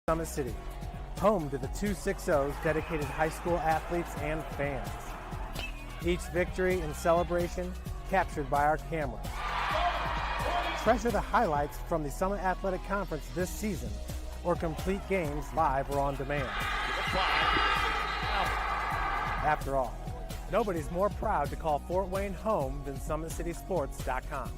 Summit City, home to the 260's dedicated high school athletes and fans. Each victory and celebration captured by our cameras. Treasure the highlights from the Summit Athletic Conference this season, or complete games live or on demand. After all, nobody's more proud to call Fort Wayne home than SummitCitySports.com.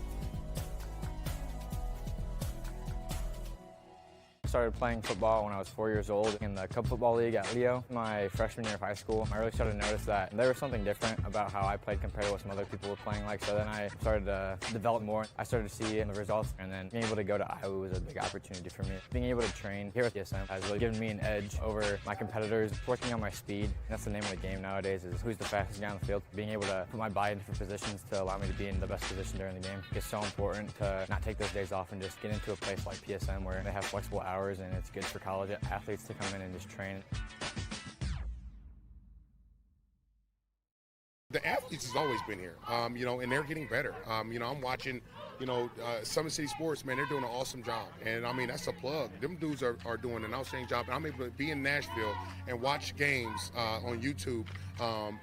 I started playing football when I was 4 years old in the Cub Football League at Leo. My freshman year of high school, I really started to notice that there was something different about how I played compared to what some other people were playing like. So then I started to develop more. I started to see the results, and then being able to go to Iowa was a big opportunity for me. Being able to train here at PSM has really given me an edge over my competitors. Working on my speed, that's the name of the game nowadays, is who's the fastest guy on the field. Being able to put my body in different positions to allow me to be in the best position during the game is so important to not take those days off and just get into a place like PSM where they have flexible hours and it's good for college athletes to come in and just train. The athletes has always been here, and they're getting better. I'm watching, Summit City Sports, man, they're doing an awesome job. And, that's a plug. Them dudes are doing an outstanding job. And I'm able to be in Nashville and watch games on YouTube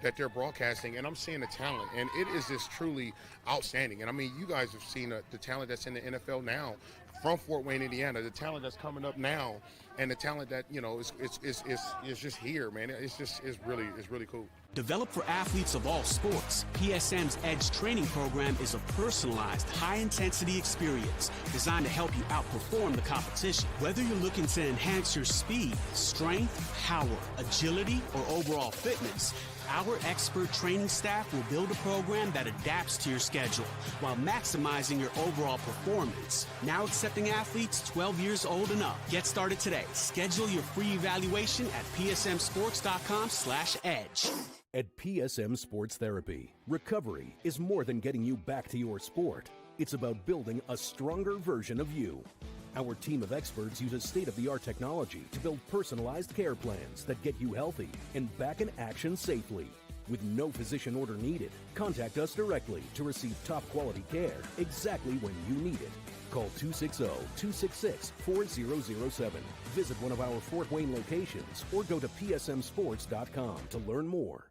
that they're broadcasting, and I'm seeing the talent. And it is just truly outstanding. And, you guys have seen the talent that's in the NFL now from Fort Wayne, Indiana, the talent that's coming up now, and the talent that, is just here, man. It's really cool. Developed for athletes of all sports, PSM's Edge training program is a personalized, high-intensity experience designed to help you outperform the competition. Whether you're looking to enhance your speed, strength, power, agility, or overall fitness, our expert training staff will build a program that adapts to your schedule while maximizing your overall performance. Now accepting athletes 12 years old and up. Get started today. Schedule your free evaluation at psmsports.com/edge. At PSM Sports Therapy, recovery is more than getting you back to your sport. It's about building a stronger version of you. Our team of experts uses state-of-the-art technology to build personalized care plans that get you healthy and back in action safely. With no physician order needed, contact us directly to receive top-quality care exactly when you need it. Call 260-266-4007. Visit one of our Fort Wayne locations or go to psmsports.com to learn more.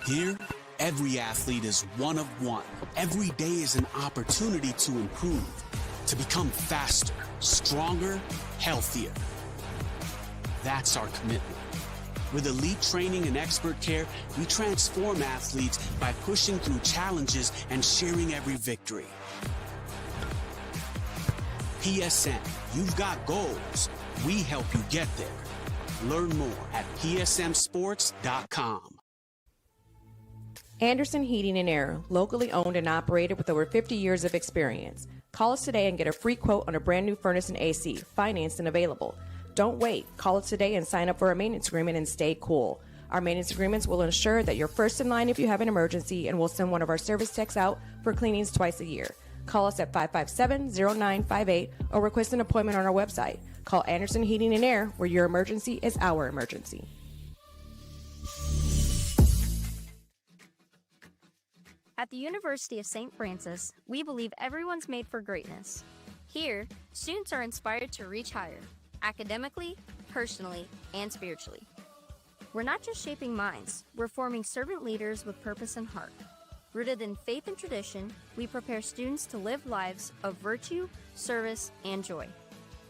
Here, every athlete is one of one. Every day is an opportunity to improve, to become faster, stronger, healthier. That's our commitment. With elite training and expert care, we transform athletes by pushing through challenges and sharing every victory. PSM, you've got goals. We help you get there. Learn more at psmsports.com. Anderson Heating and Air, locally owned and operated with over 50 years of experience. Call us today and get a free quote on a brand new furnace and AC, financed and available. Don't wait. Call us today and sign up for a maintenance agreement and stay cool. Our maintenance agreements will ensure that you're first in line if you have an emergency, and we'll send one of our service techs out for cleanings twice a year. Call us at 557-0958 or request an appointment on our website. Call Anderson Heating and Air, where your emergency is our emergency. At the University of St. Francis, we believe everyone's made for greatness. Here, students are inspired to reach higher, academically, personally, and spiritually. We're not just shaping minds, we're forming servant leaders with purpose and heart. Rooted in faith and tradition, we prepare students to live lives of virtue, service, and joy.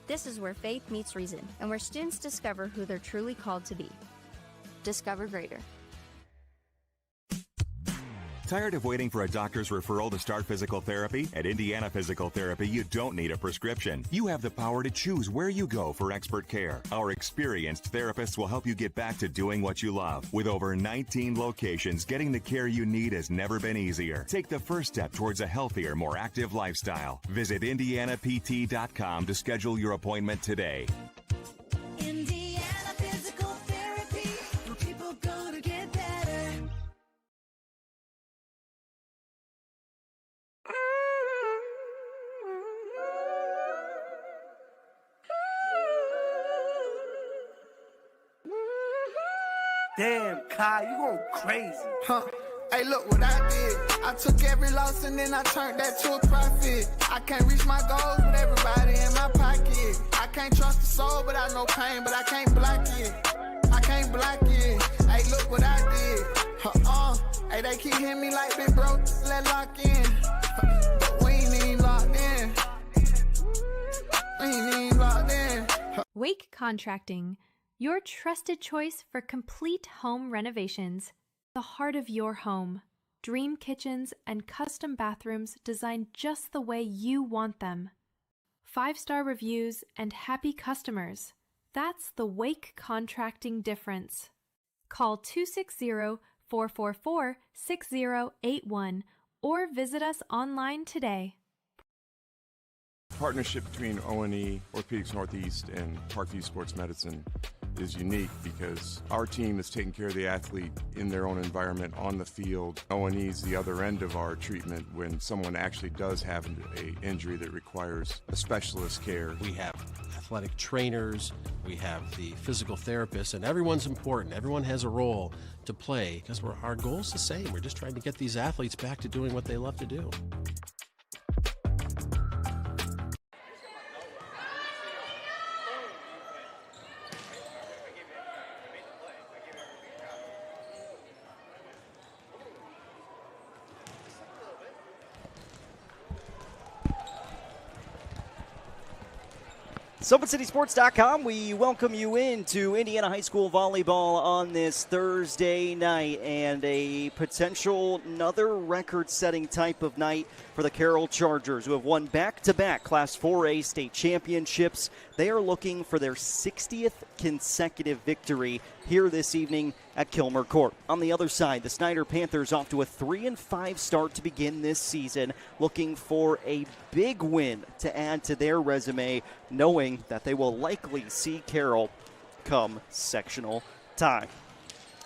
This is where faith meets reason, and where students discover who they're truly called to be. Discover greater. Tired of waiting for a doctor's referral to start physical therapy? At Indiana Physical Therapy, you don't need a prescription. You have the power to choose where you go for expert care. Our experienced therapists will help you get back to doing what you love. With over 19 locations, getting the care you need has never been easier. Take the first step towards a healthier, more active lifestyle. Visit IndianaPT.com to schedule your appointment today. Indiana Damn, Kai, you going crazy. Huh. Hey, look what I did. I took every loss and then I turned that to a profit. I can't reach my goals with everybody in my pocket. I can't trust the soul, but I know pain, but I can't block it. I can't block it. Hey, look what I did. Hey, they keep hitting me like big bro, let lock in. But we ain't even locked in. We ain't even locked in. Wake Contracting, your trusted choice for complete home renovations. The heart of your home. Dream kitchens and custom bathrooms designed just the way you want them. 5-star reviews and happy customers. That's the Wake Contracting difference. Call 260-444-6081 or visit us online today. Partnership between O&E, Orthopedics Northeast, and Parkview Sports Medicine is unique because our team is taking care of the athlete in their own environment on the field. O&E is the other end of our treatment when someone actually does have an injury that requires a specialist care. We have athletic trainers, we have the physical therapists, and everyone's important. Everyone has a role to play because our goal's the same. We're just trying to get these athletes back to doing what they love to do. SummitCitySports.com, we welcome you into Indiana High School Volleyball on this Thursday night, and a potential another record-setting type of night for the Carroll Chargers, who have won back-to-back Class 4A state championships. They are looking for their 60th consecutive victory here this evening at Kilmer Court. On the other side, the Snider Panthers off to a 3-5 start to begin this season, looking for a big win to add to their resume, knowing that they will likely see Carroll come sectional time.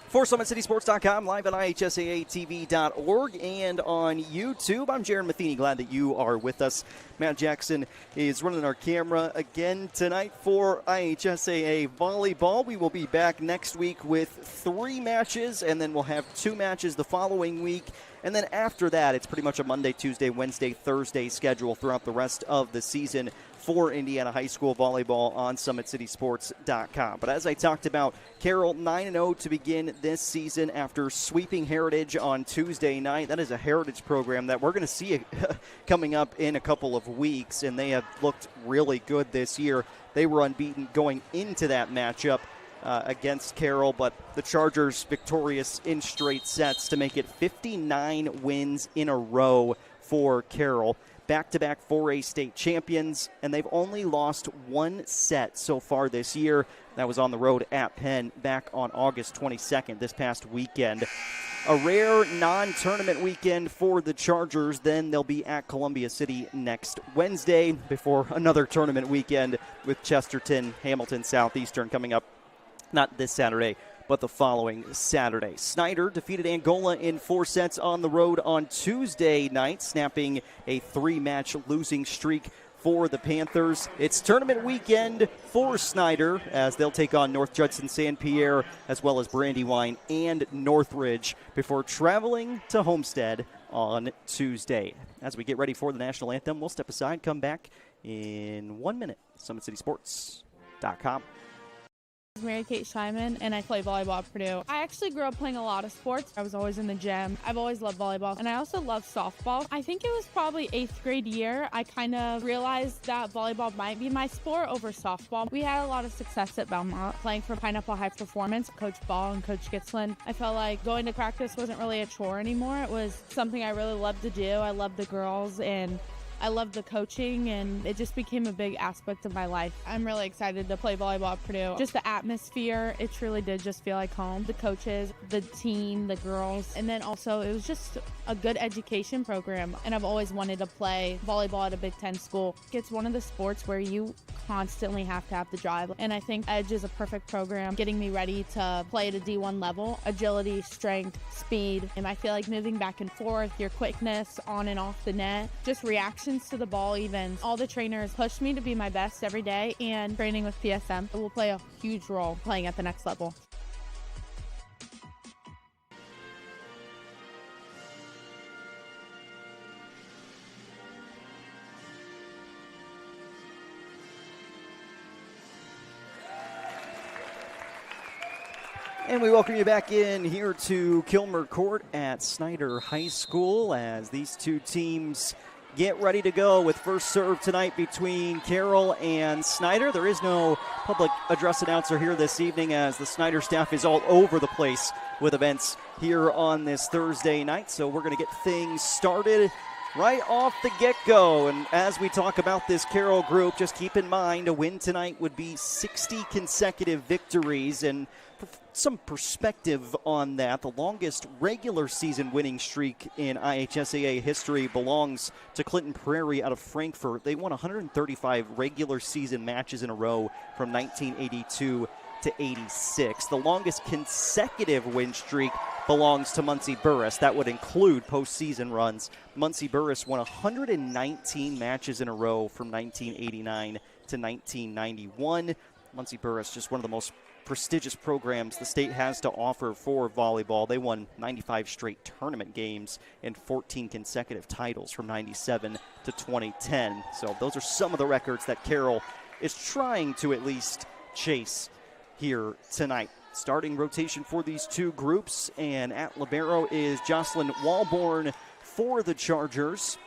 For SummitCitySports.com, live at IHSAATV.org, and on YouTube, I'm Jaron Matheny. Glad that you are with us. Matt Jackson is running our camera again tonight for IHSAA Volleyball. We will be back next week with 3 matches, and then we'll have 2 matches the following week. And then after that, it's pretty much a Monday, Tuesday, Wednesday, Thursday schedule throughout the rest of the season for Indiana High School Volleyball on SummitCitySports.com. But as I talked about, Carroll 9-0 to begin this season after sweeping Heritage on Tuesday night. That is a Heritage program that we're going to see coming up in a couple of weeks, and they have looked really good this year. They were unbeaten going into that matchup against Carroll, but the Chargers victorious in straight sets to make it 59 wins in a row for Carroll. Back-to-back 4A state champions, and they've only lost 1 set so far this year. That was on the road at Penn back on August 22nd, this past weekend. A rare non-tournament weekend for the Chargers. Then they'll be at Columbia City next Wednesday before another tournament weekend with Chesterton, Hamilton Southeastern coming up not this Saturday, but the following Saturday. Snider defeated Angola in 4 sets on the road on Tuesday night, snapping a 3-match losing streak for the Panthers. It's tournament weekend for Snider as they'll take on North Judson St. Pierre as well as Brandywine and Northridge before traveling to Homestead on Tuesday. As we get ready for the national anthem, we'll step aside, come back in 1 minute. SummitCitySports.com. I'm Mary-Kate Scheinman, and I play volleyball at Purdue. I actually grew up playing a lot of sports. I was always in the gym. I've always loved volleyball, and I also love softball. I think it was probably 8th grade year I kind of realized that volleyball might be my sport over softball. We had a lot of success at Belmont, playing for Pineapple High Performance, Coach Ball and Coach Gitzland. I felt like going to practice wasn't really a chore anymore. It was something I really loved to do. I loved the girls, and I loved the coaching, and it just became a big aspect of my life. I'm really excited to play volleyball at Purdue. Just the atmosphere, it truly did just feel like home. The coaches, the team, the girls, and then also it was just a good education program, and I've always wanted to play volleyball at a Big Ten school. It's one of the sports where you constantly have to have the drive, and I think Edge is a perfect program getting me ready to play at a D1 level. Agility, strength, speed, and I feel like moving back and forth, your quickness on and off the net, just reactions to the ball even. All the trainers push me to be my best every day, and training with PSM will play a huge role playing at the next level. And we welcome you back in here to Kilmer Court at Snider High School as these two teams get ready to go with first serve tonight between Carroll and Snider. There is no public address announcer here this evening as the Snider staff is all over the place with events here on this Thursday night. So we're going to get things started right off the get-go. And as we talk about this Carroll group, just keep in mind a win tonight would be 60 consecutive victories. And for some perspective on that, the longest regular season winning streak in IHSAA history belongs to Clinton Prairie out of Frankfort. They won 135 regular season matches in a row from 1982 to 86. The longest consecutive win streak belongs to Muncie Burris. That would include postseason runs. Muncie Burris won 119 matches in a row from 1989 to 1991. Muncie Burris, just one of the most prestigious programs the state has to offer for volleyball. They won 95 straight tournament games and 14 consecutive titles from 97 to 2010. So those are some of the records that Carroll is trying to at least chase here tonight. Starting rotation for these two groups, and at libero is Jocelyn Walborn for the Chargers.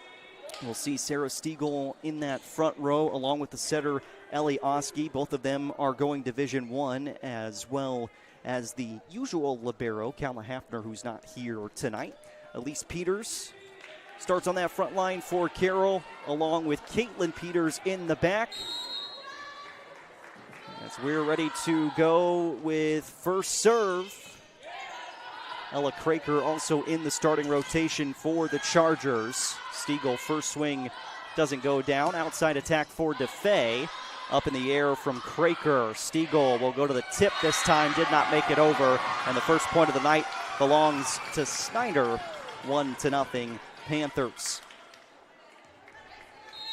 We'll see Sarah Stiegel in that front row along with the setter Ellie Oski. Both of them are going Division I, as well as the usual libero, Kala Hafner, who's not here tonight. Elise Peters starts on that front line for Carroll, along with Caitlin Peters in the back. As we're ready to go with first serve, Ella Kraker also in the starting rotation for the Chargers. Stiegel, first swing doesn't go down. Outside attack for DeFay. Up in the air from Kraker. Stiegel will go to the tip this time, did not make it over. And the first point of the night belongs to Snider. 1-0 Panthers.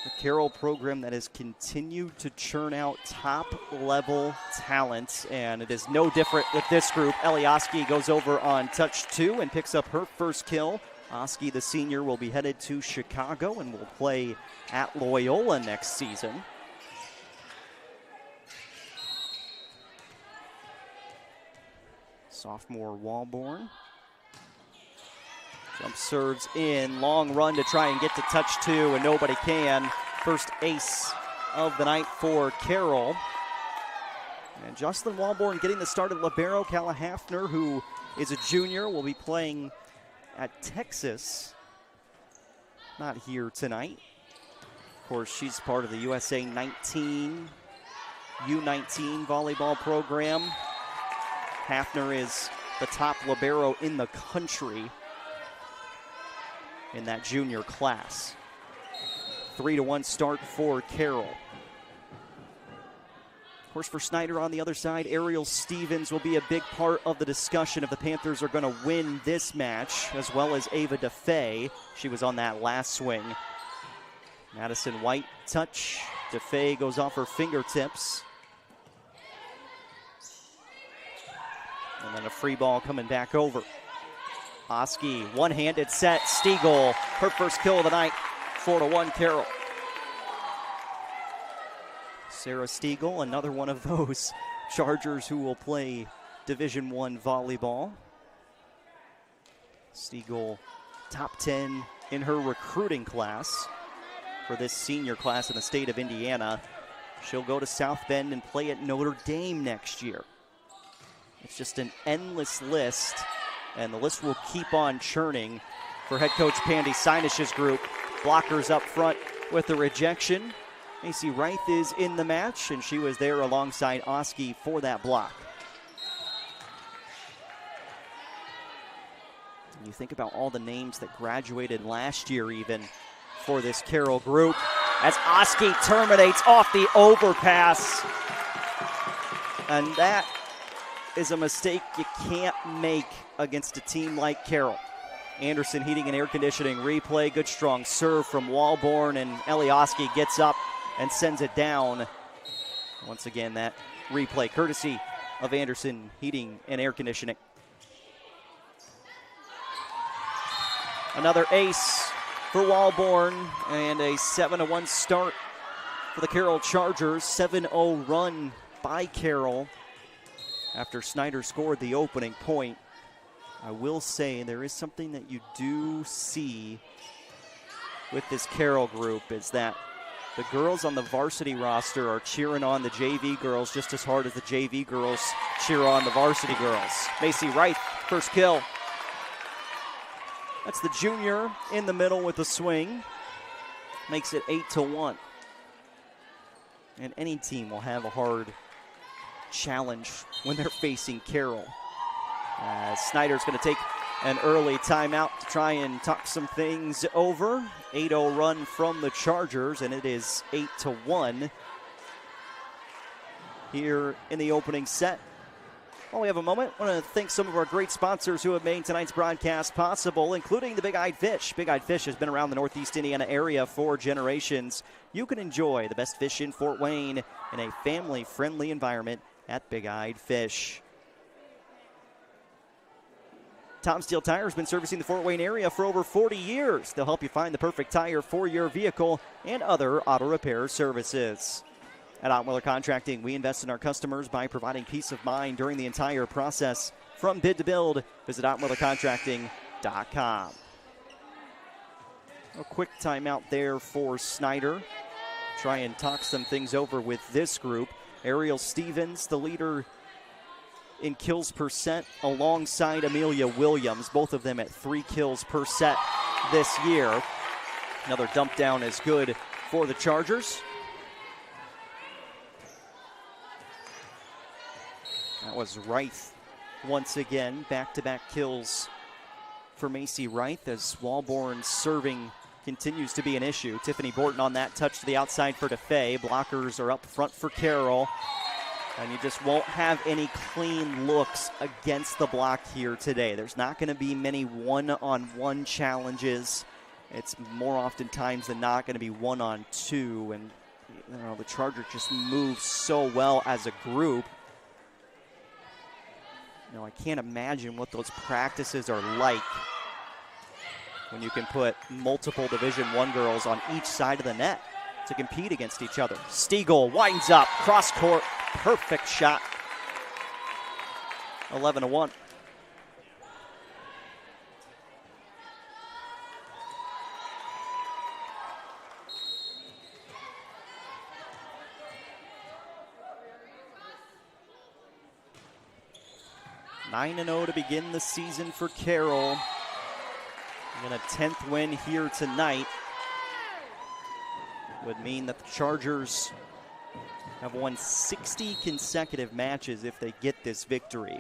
The Carroll program that has continued to churn out top-level talent, and it is no different with this group. Ellie Oski goes over on touch 2 and picks up her first kill. Oski, the senior, will be headed to Chicago and will play at Loyola next season. Sophomore Walborn. Jump serves in, long run to try and get to touch 2, and nobody can. First ace of the night for Carroll. And Jocelyn Walborn getting the start at libero. Kala Hafner, who is a junior, will be playing at Texas. Not here tonight. Of course, she's part of the USA 19, U19 volleyball program. Hafner is the top libero in the country in that junior class. 3-1 start for Carroll. Of course, for Snider on the other side, Ariel Stevens will be a big part of the discussion if the Panthers are going to win this match, as well as Ava DeFay. She was on that last swing. Madison White touch. DeFay goes off her fingertips. And then a free ball coming back over. Oski, one-handed set. Stiegel, her first kill of the night. 4-1 Carroll. Sarah Stiegel, another one of those Chargers who will play Division I volleyball. Stiegel, top 10 in her recruiting class for this senior class in the state of Indiana. She'll go to South Bend and play at Notre Dame next year. It's just an endless list, and the list will keep on churning for head coach Pandy Sinish's group. Blockers up front with the rejection. Macy Reith is in the match, and she was there alongside Oski for that block. And you think about all the names that graduated last year even for this Carroll group, as Oski terminates off the overpass. And that is a mistake you can't make against a team like Carroll. Anderson Heating and Air Conditioning replay. Good strong serve from Walborn, and Elioski gets up and sends it down. Once again, that replay courtesy of Anderson Heating and Air Conditioning. Another ace for Walborn, and a 7-1 start for the Carroll Chargers. 7-0 run by Carroll after Snider scored the opening point. I will say there is something that you do see with this Carroll group is that the girls on the varsity roster are cheering on the JV girls just as hard as the JV girls cheer on the varsity girls. Macy Wright, first kill. That's the junior in the middle with the swing. Makes it 8-1. And any team will have a hard challenge when they're facing Carroll. Snider's going to take an early timeout to try and talk some things over. 8-0 run from the Chargers, and it is 8-1 here in the opening set. While we have a moment, I want to thank some of our great sponsors who have made tonight's broadcast possible, including the Big Eyed Fish. Big Eyed Fish has been around the Northeast Indiana area for generations. You can enjoy the best fish in Fort Wayne in a family-friendly environment at Big Eyed Fish. Tom Steele Tire has been servicing the Fort Wayne area for over 40 years. They'll help you find the perfect tire for your vehicle and other auto repair services. At Ottweiler Contracting, we invest in our customers by providing peace of mind during the entire process. From bid to build, visit OttweilerContracting.com. A quick timeout there for Snider. Try and talk some things over with this group. Ariel Stevens, the leader in kills per set, alongside Amelia Williams, both of them at 3 kills per set this year. Another dump down is good for the Chargers. That was Reith once again. Back-to-back kills for Macy Reith as Walborn's serving continues to be an issue. Tiffany Borton on that touch to the outside for DeFay. Blockers are up front for Carroll. And you just won't have any clean looks against the block here today. There's not going to be many one-on-one challenges. It's more oftentimes than not going to be one-on-two. And you know, the Chargers just move so well as a group. You know, I can't imagine what those practices are like when you can put multiple Division I girls on each side of the net to compete against each other. Stiegel winds up, cross court, perfect shot. 11-1. Nine 9-0 to begin the season for Carroll. And a 10th win here tonight would mean that the Chargers have won 60 consecutive matches if they get this victory.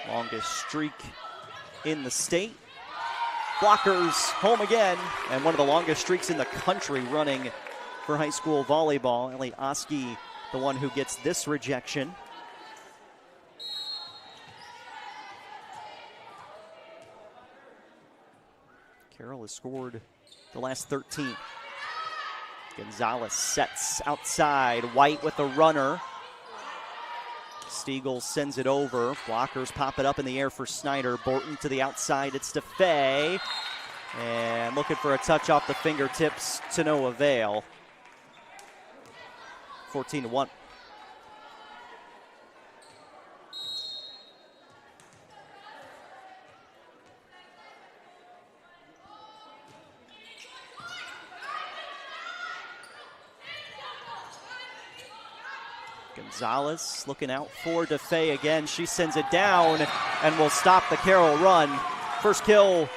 Longest streak in the state. Blockers home again, and one of the longest streaks in the country running for high school volleyball. Ellie Oski, the one who gets this rejection. Carroll has scored the last 13. Gonzalez sets outside. White with the runner. Stiegel sends it over. Blockers pop it up in the air for Snider. Borton to the outside. It's DeFay. And looking for a touch off the fingertips to no avail. 14-1. Gonzalez looking out for DeFay again. She sends it down and will stop the Carroll run. First kill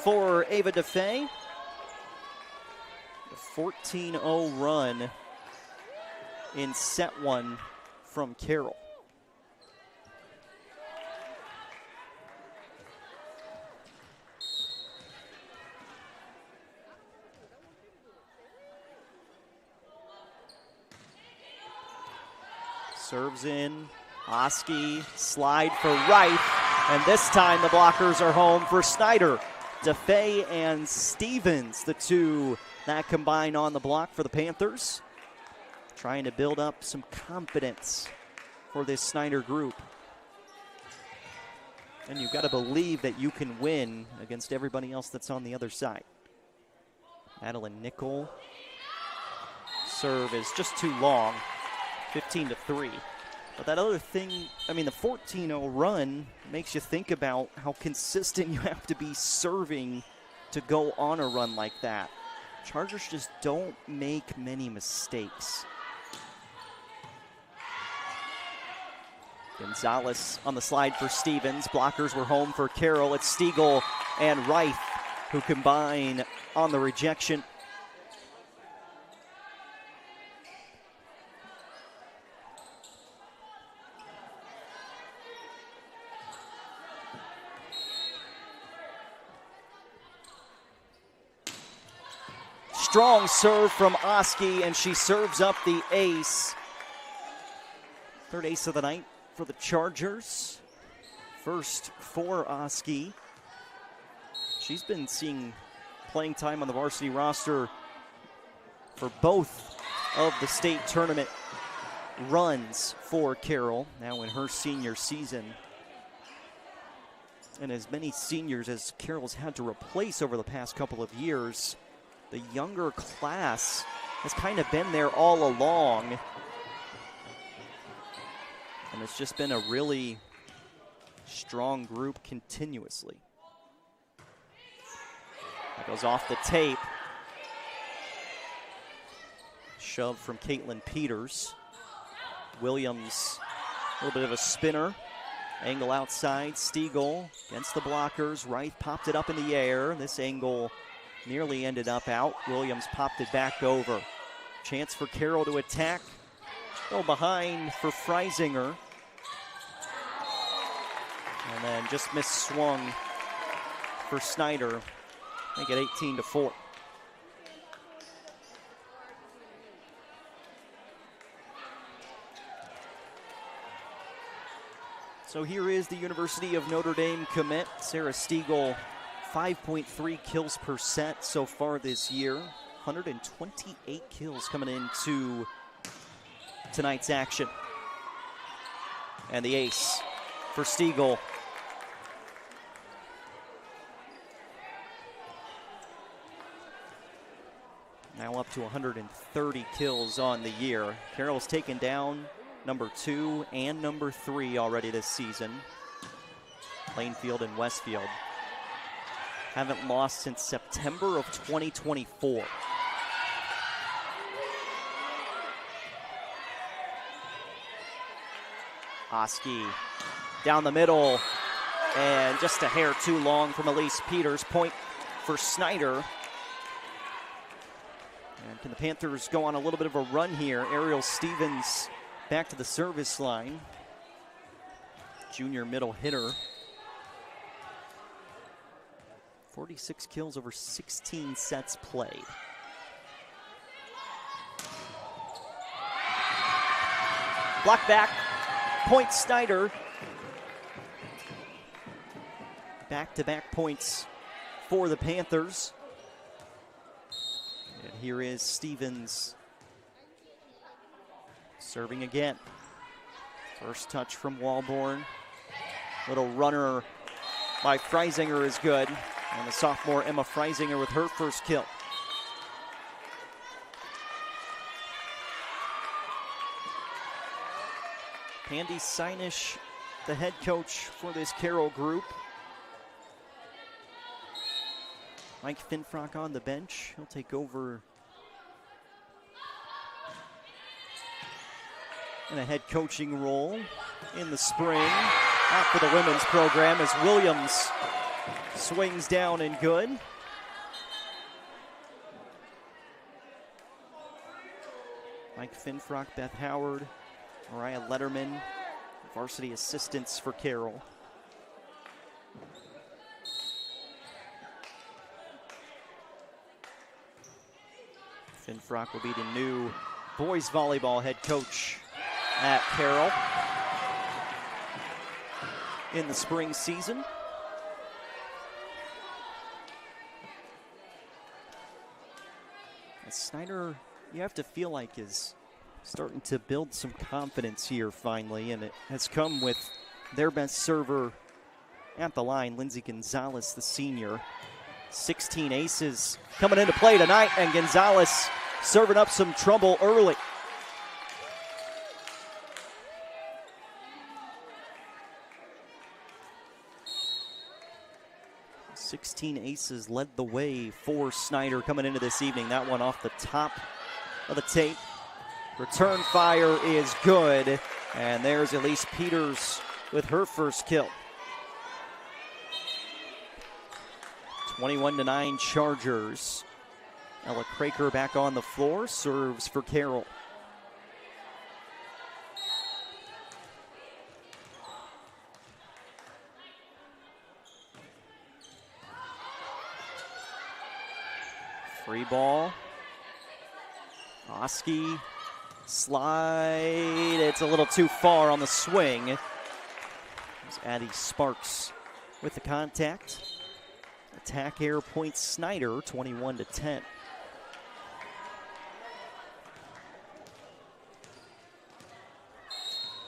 for Ava DeFay. A 14-0 run in set one from Carroll. Serves in, Oski, slide for Reith, and this time the blockers are home for Snider. DeFay and Stevens, the two that combine on the block for the Panthers. Trying to build up some confidence for this Snider group. And you've got to believe that you can win against everybody else that's on the other side. Madeline Nickel serve is just too long, 15-3. But that other thing, I mean, the 14-0 run makes you think about how consistent you have to be serving to go on a run like that. Chargers just don't make many mistakes. Gonzalez on the slide for Stevens. Blockers were home for Carroll. It's Stiegel and Reith who combine on the rejection. Strong serve from Oski, and she serves up the ace. Third ace of the night for the Chargers. First for Oski. She's been seeing playing time on the varsity roster for both of the state tournament runs for Carroll, now in her senior season. And as many seniors as Carroll's had to replace over the past couple of years, the younger class has kind of been there all along. And it's just been a really strong group continuously. That goes off the tape. Shove from Caitlin Peters. Williams, a little bit of a spinner. Angle outside, Stiegel against the blockers. Reith popped it up in the air. This angle nearly ended up out. Williams popped it back over. Chance for Carroll to attack. Go behind for Freisinger. And then just missed swung for Snider. Make it 18-4. So here is the University of Notre Dame commit. Sarah Stiegel, 5.3 kills per set so far this year. 128 kills coming into tonight's action. And the ace for Stiegel. Now up to 130 kills on the year. Carroll's taken down number 2 and number 3 already this season. Plainfield and Westfield. Haven't lost since September of 2024. Oski down the middle, and just a hair too long from Elise Peters. Point for Snider. And can the Panthers go on a little bit of a run here? Ariel Stevens back to the service line. Junior middle hitter. 46 kills over 16 sets played. Block back. Point Snider. Back-to-back points for the Panthers. And here is Stevens serving again. First touch from Walborn. Little runner by Freisinger is good. And the sophomore Emma Freisinger with her first kill. Pandy Seinish, the head coach for this Carroll group. Mike Finfrock on the bench. He'll take over in a head coaching role in the spring. Not for the women's program as Williams swings down and good. Mike Finfrock, Beth Howard, Mariah Letterman, varsity assistants for Carroll. Finfrock will be the new boys volleyball head coach at Carroll in the spring season. And Snider, you have to feel like, is starting to build some confidence here finally, and it has come with their best server at the line, Lindsey Gonzalez, the senior. 16 aces coming into play tonight, and Gonzalez serving up some trouble early. 16 aces led the way for Snider coming into this evening. That one off the top of the tape. Return fire is good. And there's Elise Peters with her first kill. 21-9 Chargers. Ella Craker back on the floor, serves for Carroll. Free ball. Oski, slide. It's a little too far on the swing. There's Addie Sparks with the contact. Attack air points Snider, 21-10.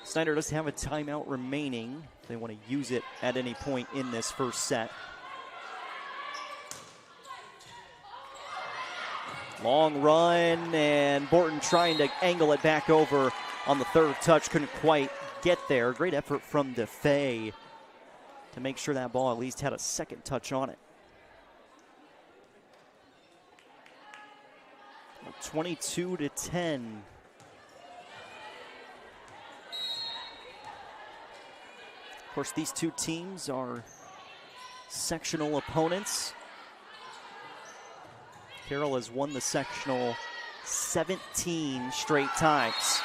Snider does have a timeout remaining. They want to use it at any point in this first set. Long run, and Borton trying to angle it back over on the third touch. Couldn't quite get there. Great effort from DeFay to make sure that ball at least had a second touch on it. 22-10. Of course, these two teams are sectional opponents. Carroll has won the sectional 17 straight times.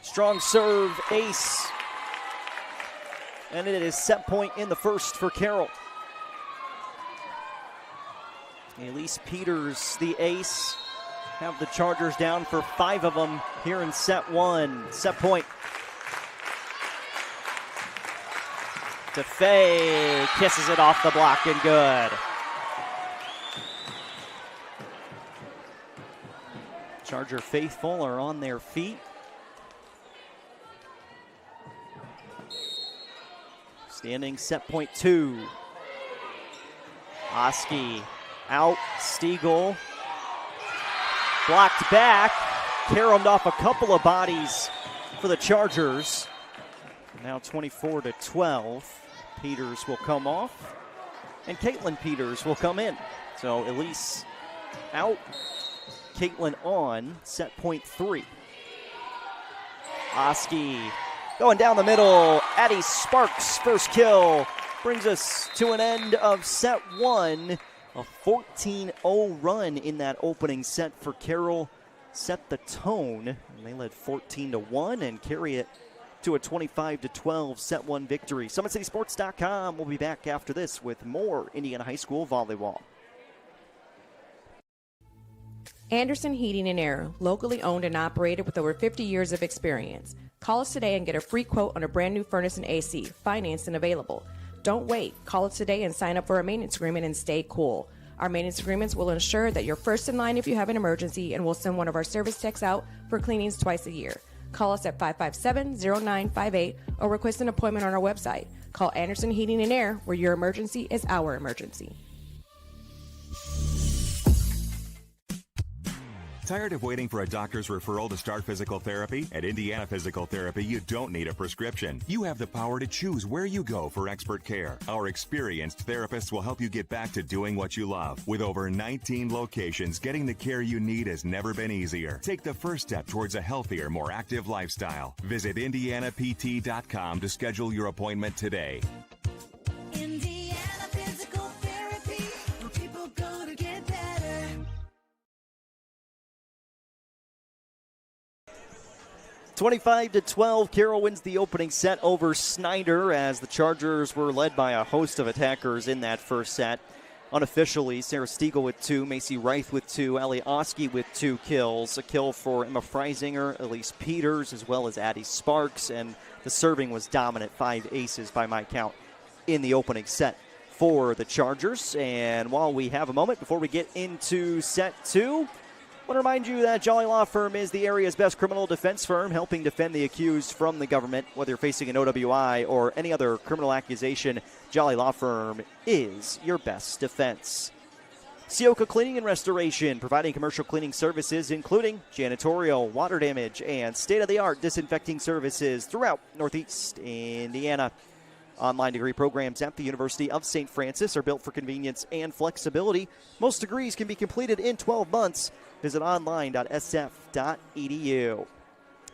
Strong serve, ace. And it is set point in the first for Carroll. Elise Peters, the ace, have the Chargers down for 5 of them here in set one. Set point. DeFay kisses it off the block and good. Charger faithful are on their feet. Standing set point 2. Oski out, Stiegel blocked back, caromed off a couple of bodies for the Chargers. Now 24-12. Peters will come off, and Caitlin Peters will come in. So Elise out, Caitlin on, set point 3. Oski going down the middle. Addie Sparks, first kill, brings us to an end of set 1. A 14-0 run in that opening set for Carroll set the tone. And they led 14-1 and carry it to a 25-12 set 1 victory. SummitCitySports.com. We'll be back after this with more Indiana High School volleyball. Anderson Heating and Air, locally owned and operated with over 50 years of experience. Call us today and get a free quote on a brand new furnace and AC, financed and available. Don't wait. Call us today and sign up for a maintenance agreement and stay cool. Our maintenance agreements will ensure that you're first in line if you have an emergency, and we'll send one of our service techs out for cleanings twice a year. Call us at 557-0958 or request an appointment on our website. Call Anderson Heating and Air, where your emergency is our emergency. Tired of waiting for a doctor's referral to start physical therapy? At Indiana Physical Therapy, you don't need a prescription. You have the power to choose where you go for expert care. Our experienced therapists will help you get back to doing what you love. With over 19 locations, getting the care you need has never been easier. Take the first step towards a healthier, more active lifestyle. Visit IndianaPT.com to schedule your appointment today. 25-12, Carroll wins the opening set over Snider as the Chargers were led by a host of attackers in that first set. Unofficially, Sarah Stiegel with 2, Macy Reith with 2, Ellie Oski with 2 kills. A kill for Emma Freisinger, Elise Peters, as well as Addie Sparks, and the serving was dominant, 5 aces by my count in the opening set for the Chargers. And while we have a moment before we get into set 2, want to remind you that Jolly Law Firm is the area's best criminal defense firm, helping defend the accused from the government. Whether you're facing an OWI or any other criminal accusation, Jolly Law Firm is your best defense. Sioka Cleaning and Restoration, providing commercial cleaning services, including janitorial, water damage, and state-of-the-art disinfecting services throughout Northeast Indiana. Online degree programs at the University of St. Francis are built for convenience and flexibility. Most degrees can be completed in 12 months. Visit online.sf.edu.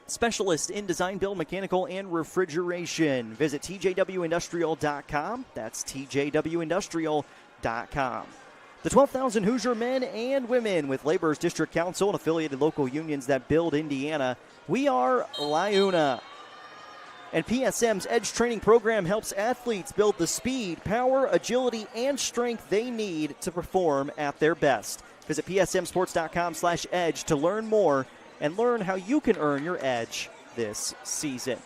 Specialist in design, build, mechanical, and refrigeration. Visit tjwindustrial.com. That's tjwindustrial.com. The 12,000 Hoosier men and women with Laborers District Council and affiliated local unions that build Indiana. We are LIUNA. And PSM's Edge training program helps athletes build the speed, power, agility, and strength they need to perform at their best. Visit psmsports.com/edge to learn more and learn how you can earn your edge this season.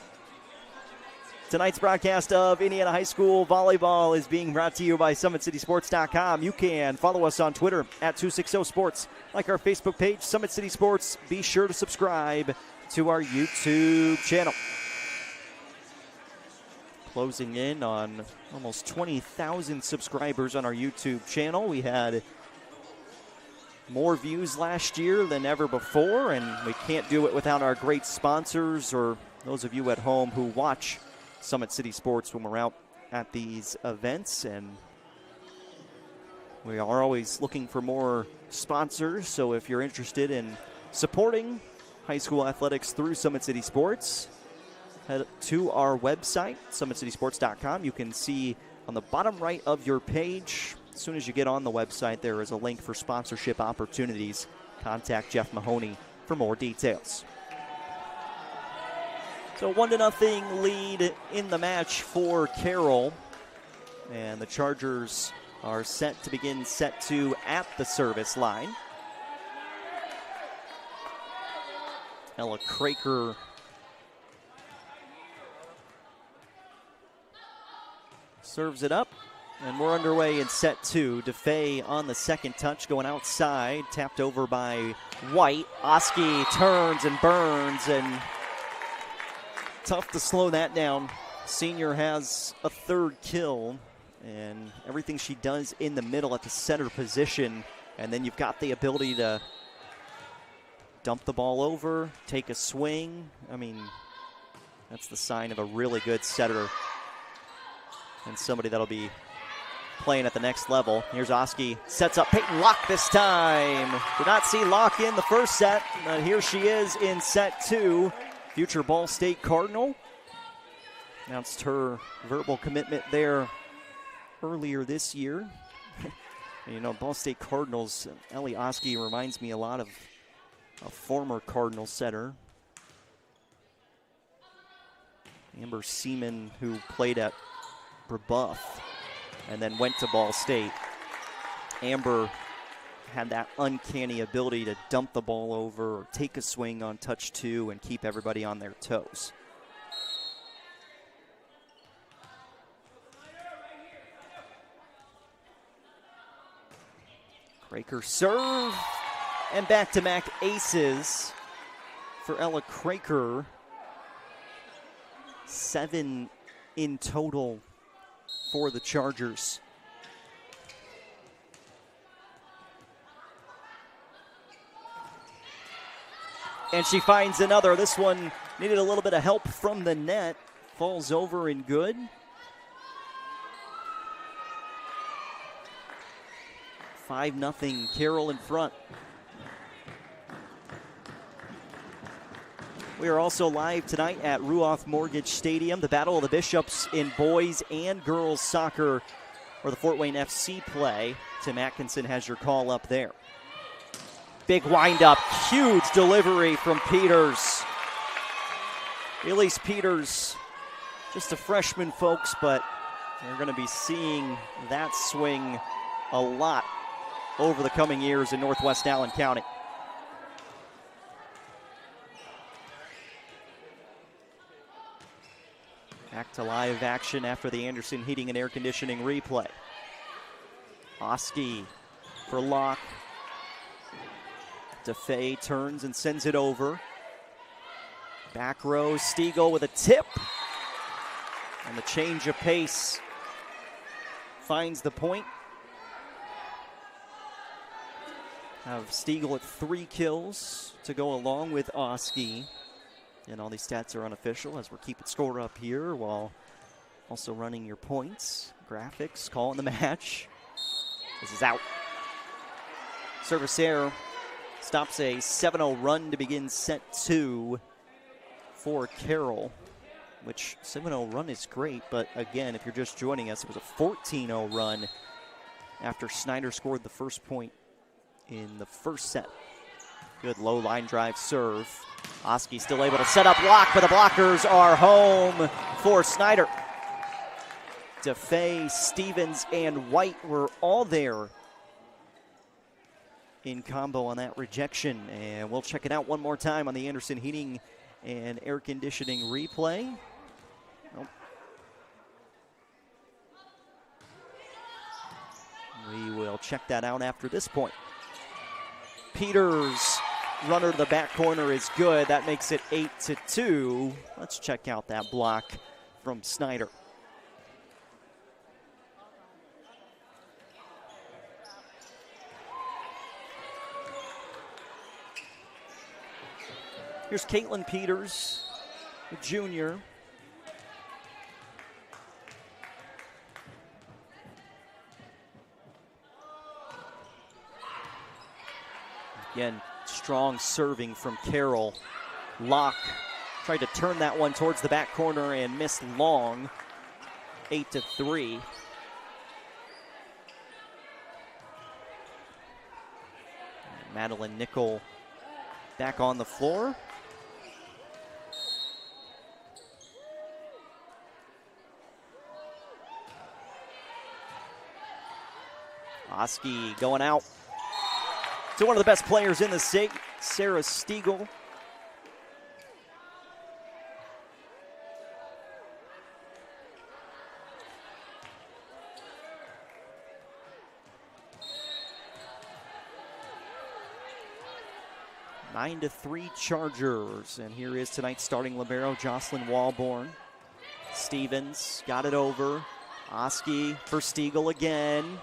Tonight's broadcast of Indiana High School Volleyball is being brought to you by SummitCitySports.com. You can follow us on Twitter at 260sports. Like our Facebook page, Summit City Sports. Be sure to subscribe to our YouTube channel. Closing in on almost 20,000 subscribers on our YouTube channel. We had more views last year than ever before, and we can't do it without our great sponsors or those of you at home who watch Summit City Sports when we're out at these events. And we are always looking for more sponsors, so if you're interested in supporting high school athletics through Summit City Sports, head to our website, SummitCitySports.com. You can see on the bottom right of your page, as soon as you get on the website, there is a link for sponsorship opportunities. Contact Jeff Mahoney for more details. So 1-0 lead in the match for Carroll. And the Chargers are set to begin set 2 at the service line. Ella Craker serves it up, and we're underway in set 2. DeFay on the second touch, going outside, tapped over by White. Oski turns and burns, and tough to slow that down. Senior has a third kill, and everything she does in the middle at the center position, and then you've got the ability to dump the ball over, take a swing. I mean, that's the sign of a really good setter and somebody that'll be playing at the next level. Here's Oski, sets up Peyton Locke this time. Did not see Locke in the first set, but here she is in set 2. Future Ball State Cardinal. Announced her verbal commitment there earlier this year. You know, Ball State Cardinals, Ellie Oski reminds me a lot of a former Cardinal setter. Amber Seaman, who played at Brebeuf and then went to Ball State. Amber had that uncanny ability to dump the ball over or take a swing on touch 2 and keep everybody on their toes. Craker serve, and back-to-back aces for Ella Craker. 7 in total for the Chargers. And she finds another. This one needed a little bit of help from the net. Falls over and good. Five 0 Carroll in front. We are also live tonight at Ruoff Mortgage Stadium. The Battle of the Bishops in boys and girls soccer, where the Fort Wayne FC play. Tim Atkinson has your call up there. Big windup, huge delivery from Peters. Elise Peters, just a freshman, folks, but you're going to be seeing that swing a lot over the coming years in Northwest Allen County. Back to live action after the Anderson Heating and Air Conditioning replay. Oski for Locke. DeFay turns and sends it over. Back row, Stiegel with a tip. And the change of pace finds the point. Have Stiegel at 3 kills to go along with Oski. And all these stats are unofficial as we're keeping score up here while also running your points, graphics, calling the match. This is out. Service error stops a 7-0 run to begin set 2 for Carroll, which 7-0 run is great, but again, if you're just joining us, it was a 14-0 run after Snider scored the first point in the first set. Good low line drive serve. Oski still able to set up block, but the blockers are home for Snider. DeFay, Stevens, and White were all there in combo on that rejection. And we'll check it out one more time on the Anderson Heating and Air Conditioning replay. Nope. We will check that out after this point. Peters, runner to the back corner is good. That makes it 8-2. Let's check out that block from Snider. Here's Caitlin Peters, the junior. Again, strong serving from Carroll. Locke tried to turn that one towards the back corner and missed long. 8-3. Madeline Nickel back on the floor. Oski going out to one of the best players in the state, Sarah Stiegel. 9-3 Chargers, and here is tonight's starting libero, Jocelyn Walborn. Stevens got it over. Oski for Stiegel again.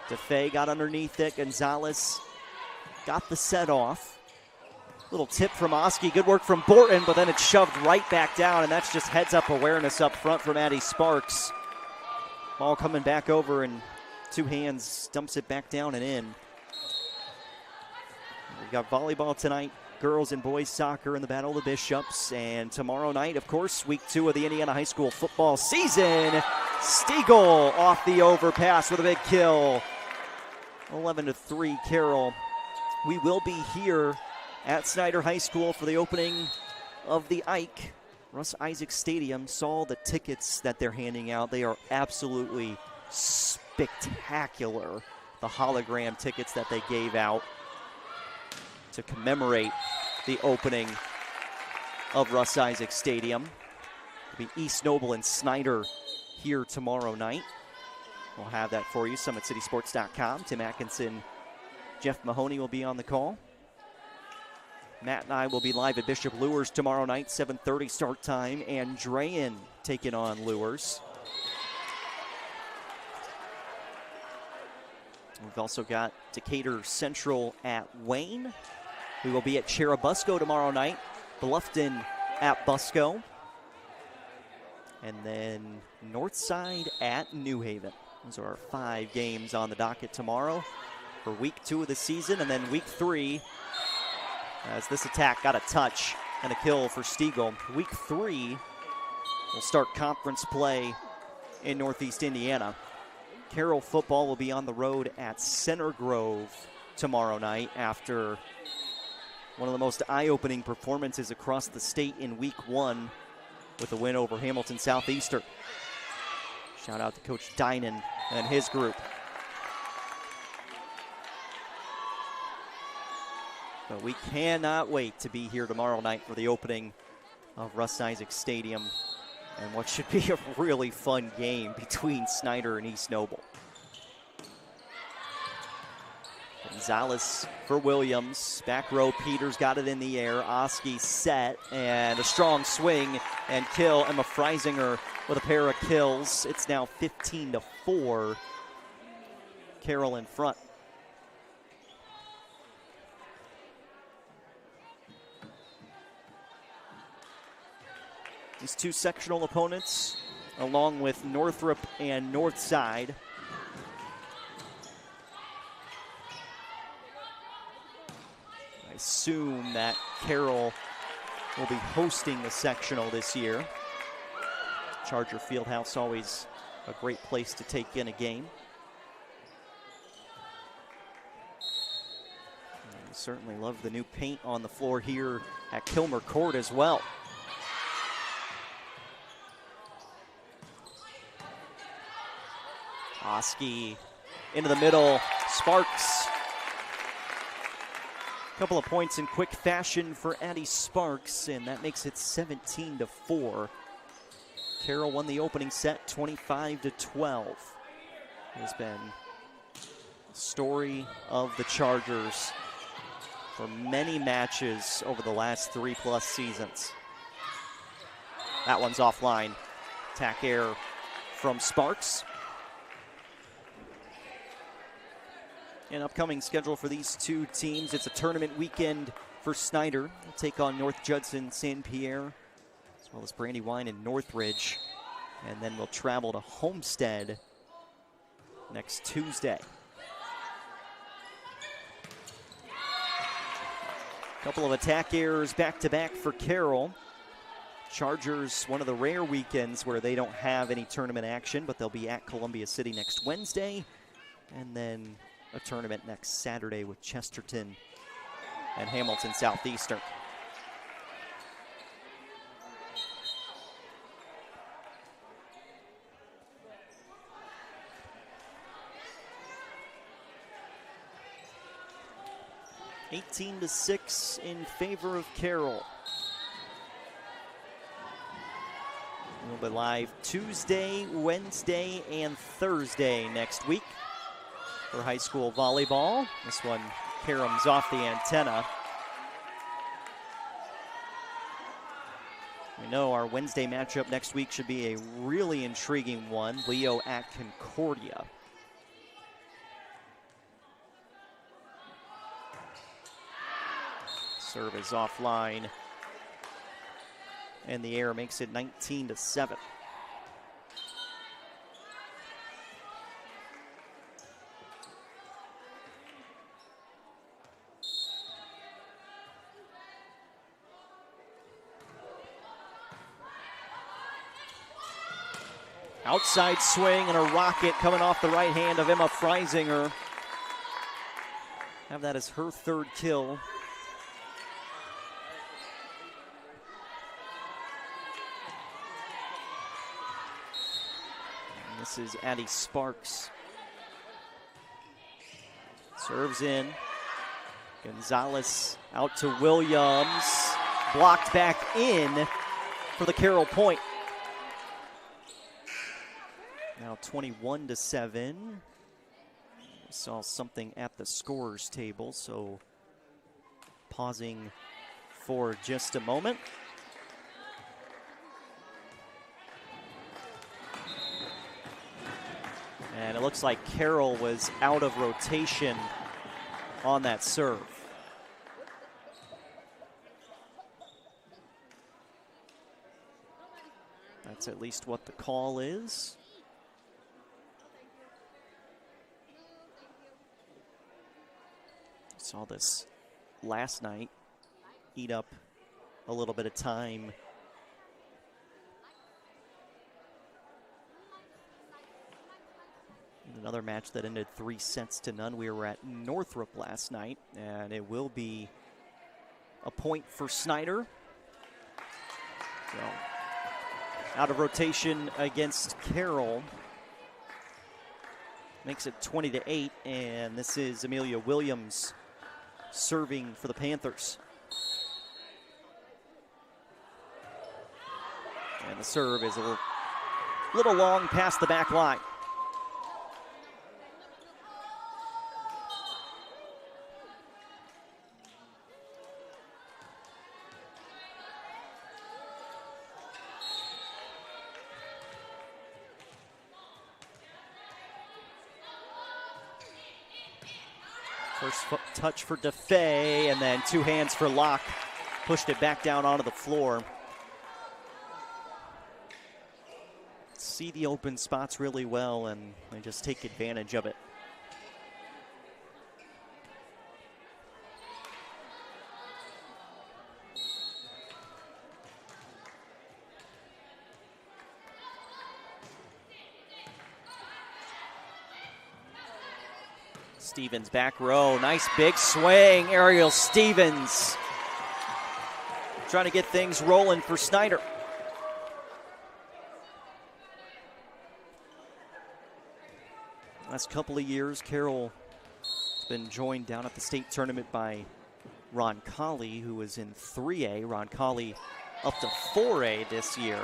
DeFay got underneath it. Gonzalez got the set off. Little tip from Oski. Good work from Borton, but then it's shoved right back down, and that's just heads-up awareness up front from Addie Sparks. Ball coming back over, and two hands dumps it back down and in. We've got volleyball tonight, girls and boys soccer in the Battle of the Bishops, and tomorrow night, of course, week 2 of the Indiana High School football season. Stiegel off the overpass with a big kill. 11-3 Carroll. We will be here at Snider High School for the opening of the Ike. Russ Isaac Stadium. Saw the tickets that they're handing out. They are absolutely spectacular. The hologram tickets that they gave out to commemorate the opening of Russ Isaac Stadium. It'll be East Noble and Snider here tomorrow night. We'll have that for you, SummitCitySports.com. Tim Atkinson, Jeff Mahoney will be on the call. Matt and I will be live at Bishop Luers tomorrow night, 7:30 start time. Andrean taking on Luers. We've also got Decatur Central at Wayne. We will be at Cherubusco tomorrow night. Bluffton at Busco. And then Northside at New Haven. Those are our 5 games on the docket tomorrow for week 2 of the season. And then week 3, as this attack got a touch and a kill for Stiegel. Week 3 will start conference play in Northeast Indiana. Carroll football will be on the road at Center Grove tomorrow night after one of the most eye-opening performances across the state in week 1 with a win over Hamilton Southeastern. Shout out to Coach Dynan and his group. But we cannot wait to be here tomorrow night for the opening of Russ Isaac Stadium and what should be a really fun game between Snider and East Noble. Gonzalez for Williams. Back row, Peters got it in the air. Oski set, and a strong swing and kill. Emma Freisinger with a pair of kills. It's now 15-4. Carroll in front. These two sectional opponents, along with Northrop and Northside. I assume that Carroll will be hosting the sectional this year. Charger Fieldhouse, always a great place to take in a game. And we certainly love the new paint on the floor here at Kilmer Court as well. Oski into the middle, Sparks. A couple of points in quick fashion for Addie Sparks, and that makes it 17-4. Carroll won the opening set 25-12. It has been the story of the Chargers for many matches over the last 3+ seasons. That one's offline. Attack air from Sparks. An upcoming schedule for these two teams. It's a tournament weekend for Snider. They'll take on North Judson, St. Pierre, as well as Brandywine and Northridge. And then we'll travel to Homestead next Tuesday. Couple of attack errors back-to-back for Carroll. Chargers, one of the rare weekends where they don't have any tournament action, but they'll be at Columbia City next Wednesday. And then a tournament next Saturday with Chesterton and Hamilton Southeastern. (18-6) in favor of Carroll. We'll be live Tuesday, Wednesday, and Thursday next week for high school volleyball. This one caroms off the antenna. We know our Wednesday matchup next week should be a really intriguing one. Leo at Concordia. Serve is offline, and the error makes it 19-7. Outside swing and a rocket coming off the right hand of Emma Freisinger. Have that as her third kill. And this is Addie Sparks. Serves in. Gonzalez out to Williams. Blocked back in for the Carroll point. Now 21-7. We saw something at the scorer's table, so pausing for just a moment. And it looks like Carroll was out of rotation on that serve. That's at least what the call is. Saw this last night eat up a little bit of time. In another match that ended 3-0. We were at Northrop last night, and it will be a point for Snider. So, out of rotation against Carroll. Makes it 20-8, and this is Amelia Williams serving for the Panthers. And the serve is a little long past the back line. First touch for DeFay, and then two hands for Locke. Pushed it back down onto the floor. See the open spots really well, and they just take advantage of it. Stevens back row, nice big swing. Ariel Stevens trying to get things rolling for Snider. Last couple of years, Carroll has been joined down at the state tournament by Ron Colley, who was in 3A. Ron Colley up to 4A this year.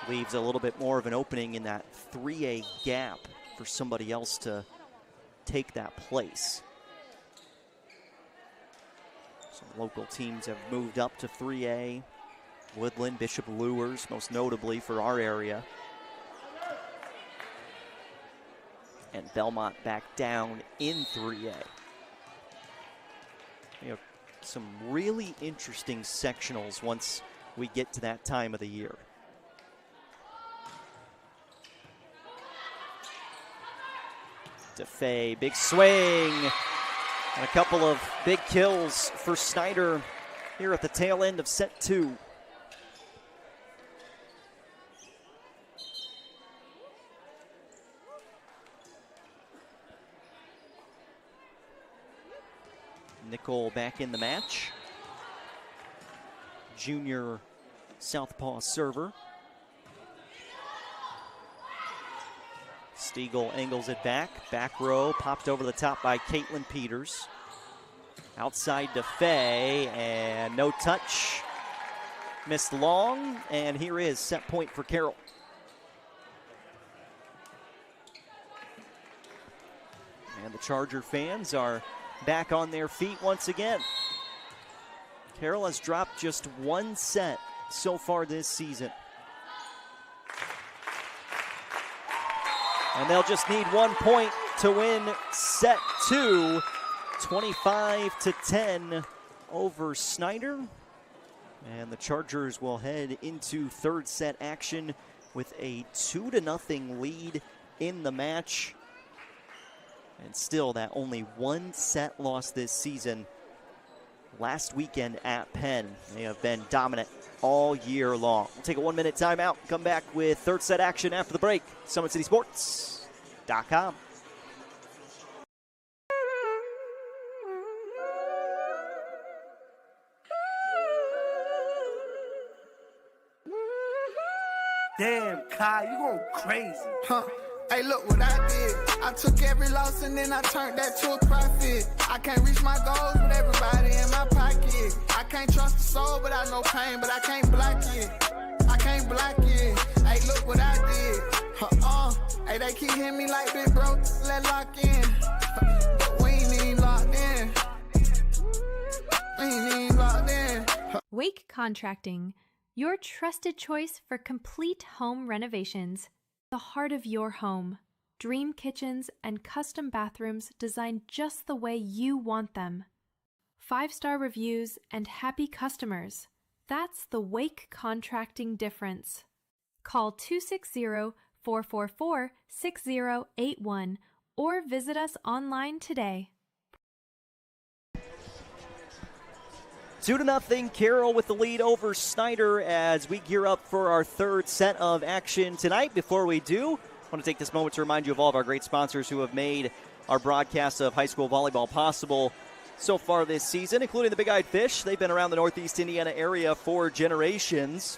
Leaves a little bit more of an opening in that 3A gap for somebody else to take that place. Some local teams have moved up to 3A. Woodland, Bishop Lures, most notably for our area. And Belmont back down in 3A. We have some really interesting sectionals once we get to that time of the year. DeFay, big swing, and a couple of big kills for Snider here at the tail end of set 2. Nickel back in the match. Junior southpaw server. Stiegel angles it back. Back row, popped over the top by Caitlin Peters. Outside DeFay, and no touch. Missed long, and here is set point for Carroll. And the Charger fans are back on their feet once again. Carroll has dropped just one set so far this season. And they'll just need 1 point to win set 2, 25-10 over Snider. And the Chargers will head into third set action with a 2-0 lead in the match. And still that only one set loss this season. Last weekend at Penn. They have been dominant all year long. We'll take a 1 minute timeout. Come back with third set action after the break. SummitCitySports.com. Damn, Kai, you going crazy. Huh. Hey, look what I did. I took every loss and then I turned that to a profit. I can't reach my goals with everybody in my pocket. I can't trust the soul, but I know pain, but I can't block it. I can't block it. Hey, look what I did. Hey, they keep hitting me like big bro, let lock in. But we ain't even locked in. We ain't even locked in. Wake Contracting, your trusted choice for complete home renovations. The heart of your home. Dream kitchens and custom bathrooms designed just the way you want them. 5-star reviews and happy customers. That's the Wake Contracting difference. Call 260-444-6081 or visit us online today. 2-0 Carroll with the lead over Snider as we gear up for our third set of action tonight. Before we do, I want to take this moment to remind you of all of our great sponsors who have made our broadcast of high school volleyball possible so far this season, including the Big Eyed Fish. They've been around the Northeast Indiana area for generations.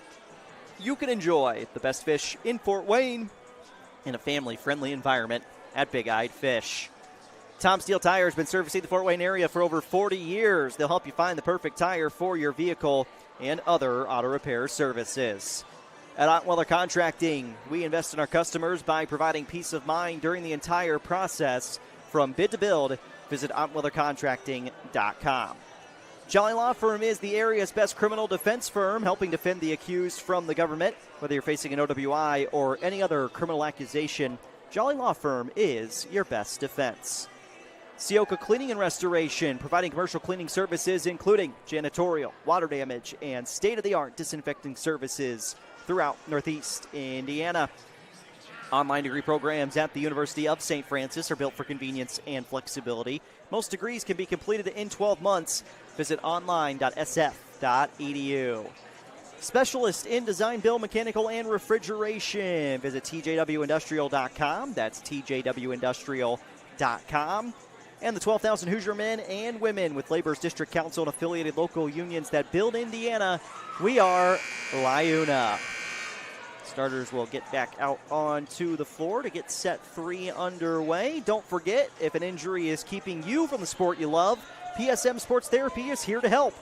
You can enjoy the best fish in Fort Wayne in a family-friendly environment at Big Eyed Fish. Tom Steele Tire has been servicing the Fort Wayne area for over 40 years. They'll help you find the perfect tire for your vehicle and other auto repair services. At Ottweller Contracting, we invest in our customers by providing peace of mind during the entire process. From bid to build, visit OttwellerContracting.com. Jolly Law Firm is the area's best criminal defense firm, helping defend the accused from the government. Whether you're facing an OWI or any other criminal accusation, Jolly Law Firm is your best defense. Sioka Cleaning and Restoration, providing commercial cleaning services including janitorial, water damage, and state-of-the-art disinfecting services throughout Northeast Indiana. Online degree programs at the University of St. Francis are built for convenience and flexibility. Most degrees can be completed in 12 months. Visit online.sf.edu. Specialist in design, build, mechanical, and refrigeration. Visit tjwindustrial.com. That's tjwindustrial.com. And the 12,000 Hoosier men and women with Labor's District Council and affiliated local unions that build Indiana. We are LIUNA. Starters will get back out onto the floor to get set 3 underway. Don't forget, if an injury is keeping you from the sport you love, PSM Sports Therapy is here to help.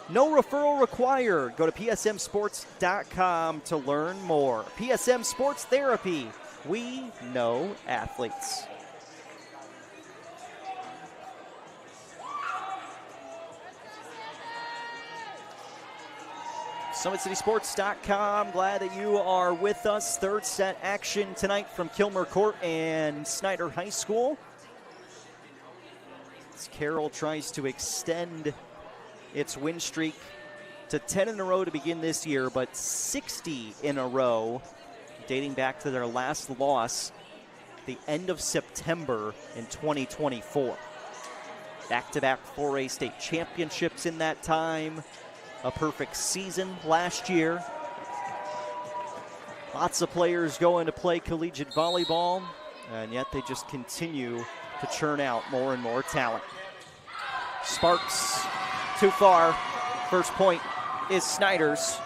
No referral required. Go to psmsports.com to learn more. PSM Sports Therapy. We know athletes. SummitCitySports.com. Glad that you are with us. Third set action tonight from Kilmer Court and Snider High School. As Carroll tries to extend its win streak to 10 in a row to begin this year, but 60 in a row dating back to their last loss the end of September in 2024. Back-to-back 4A state championships in that time. A perfect season last year. Lots of players going to play collegiate volleyball, and yet they just continue to churn out more and more talent. Sparks, too far. First point is Snider's.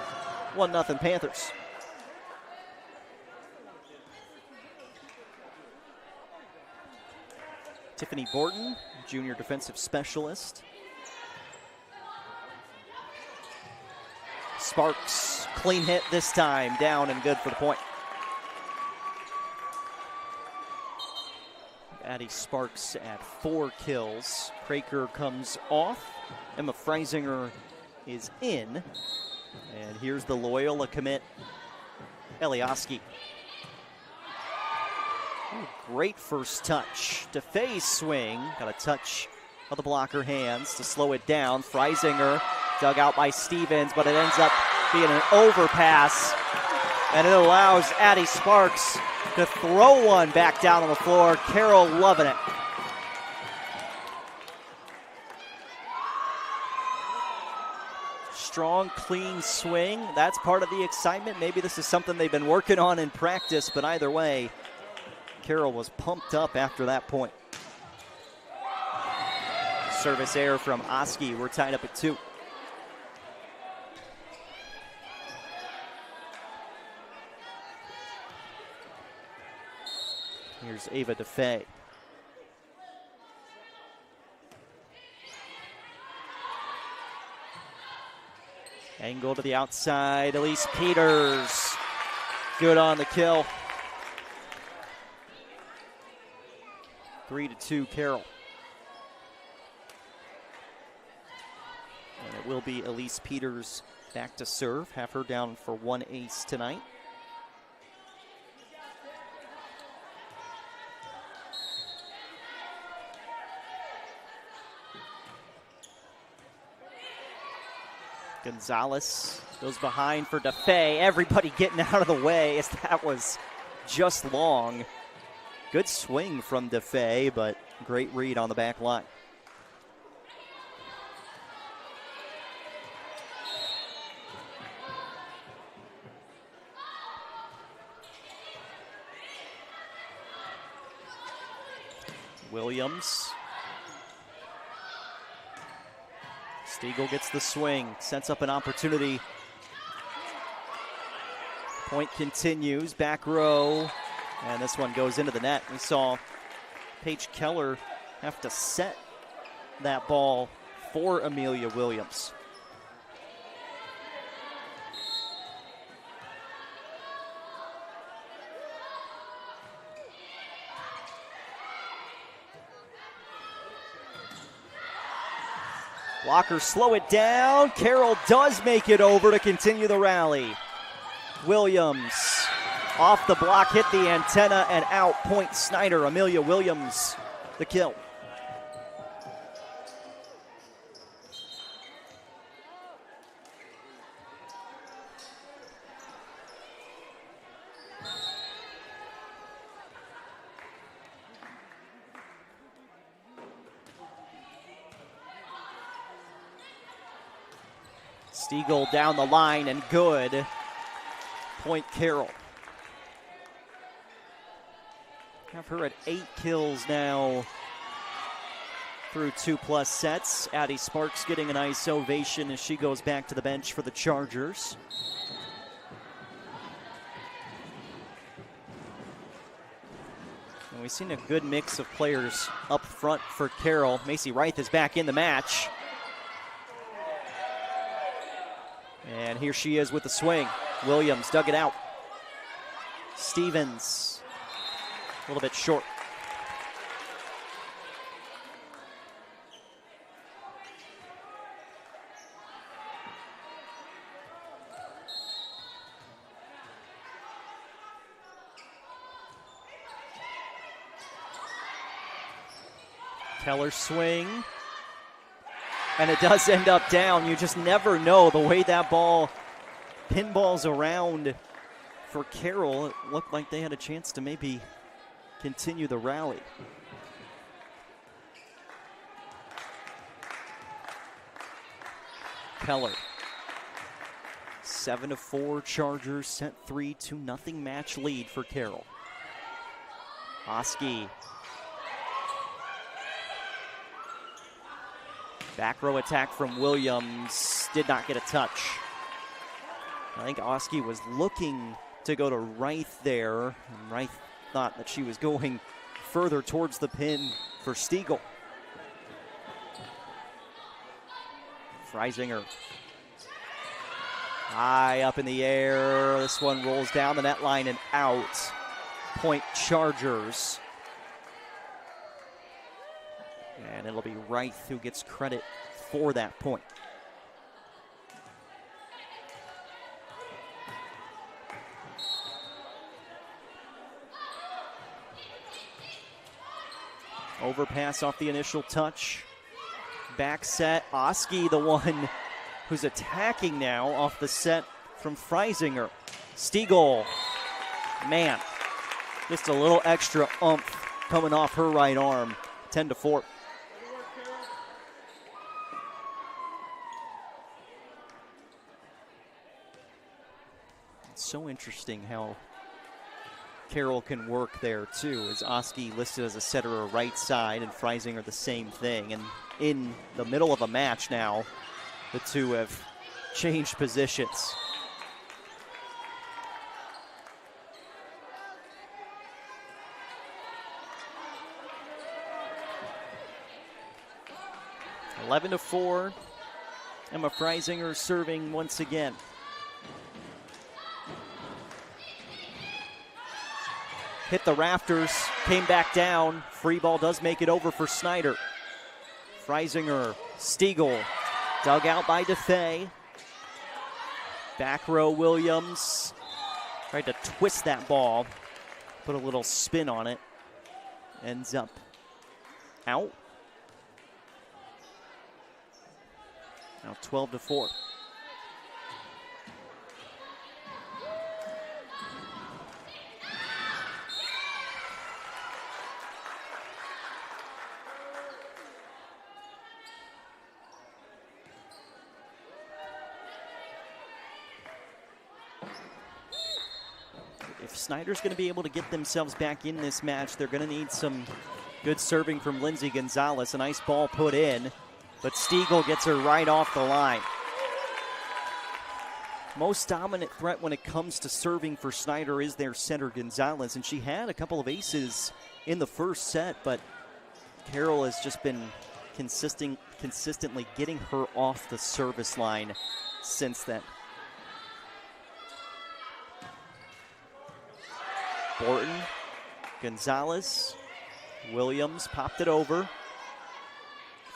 1-0 Panthers. Tiffany Borton, junior defensive specialist. Sparks, clean hit this time, down and good for the point. Addie Sparks at 4 kills. Craker comes off. Emma Freisinger is in. And here's the Loyola commit, Elioski. Great first touch. DeFay's swing, got a touch of the blocker hands to slow it down. Freisinger dug out by Stevens, but it ends up being an overpass, and it allows Addie Sparks to throw one back down on the floor. Carroll loving it. Strong, clean swing. That's part of the excitement. Maybe this is something they've been working on in practice, but either way, Carroll was pumped up after that point. Service error from Oski. We're tied up at 2. Here's Ava DeFay. Angle to the outside. Elise Peters. Good on the kill. 3-2 Carroll. And it will be Elise Peters back to serve. Have her down for 1 ace tonight. Gonzalez goes behind for DeFay. Everybody getting out of the way as that was just long. Good swing from DeFay, but great read on the back line. Williams. Stiegel gets the swing, sets up an opportunity. Point continues, back row, and this one goes into the net. We saw Paige Keller have to set that ball for Amelia Williams. Blockers slow it down. Carroll does make it over to continue the rally. Williams off the block, hit the antenna and out. Point Snider. Amelia Williams, the kill. Stiegel down the line and good. Point Carroll. Have her at 8 kills now through 2+ sets. Addie Sparks getting a nice ovation as she goes back to the bench for the Chargers. And we've seen a good mix of players up front for Carroll. Macy Reith is back in the match. And here she is with the swing. Williams dug it out. Stevens, a little bit short. Keller swing. And it does end up down. You just never know the way that ball pinballs around for Carroll. It looked like they had a chance to maybe continue the rally. Keller. 7-4 Chargers, set 3, 2-0 match lead for Carroll. Oski. Back row attack from Williams, did not get a touch. I think Oski was looking to go to Reith there, and Reith thought that she was going further towards the pin for Stiegel. Freisinger. High up in the air. This one rolls down the net line and out. Point Chargers. And it'll be Reith who gets credit for that point. Overpass off the initial touch. Back set. Oski, the one who's attacking now off the set from Freisinger. Stiegel. Man, just a little extra oomph coming off her right arm. 10-4. It's so interesting how Carroll can work there too, as Oski listed as a setter or right side and Freisinger the same thing. And in the middle of a match now, the two have changed positions. Eleven to 4. Emma Freisinger serving once again. Hit the rafters, came back down. Free ball does make it over for Snider. Freisinger, Stiegel, dug out by DeFay. Back row Williams. Tried to twist that ball, put a little spin on it. Ends up out. Now 12-4. If Snider's going to be able to get themselves back in this match, they're going to need some good serving from Lindsey Gonzalez. A nice ball put in, but Stiegel gets her right off the line. Most dominant threat when it comes to serving for Snider is their center Gonzalez, and she had a couple of aces in the first set, but Carroll has just been consistently getting her off the service line since then. Borton, Gonzalez, Williams popped it over.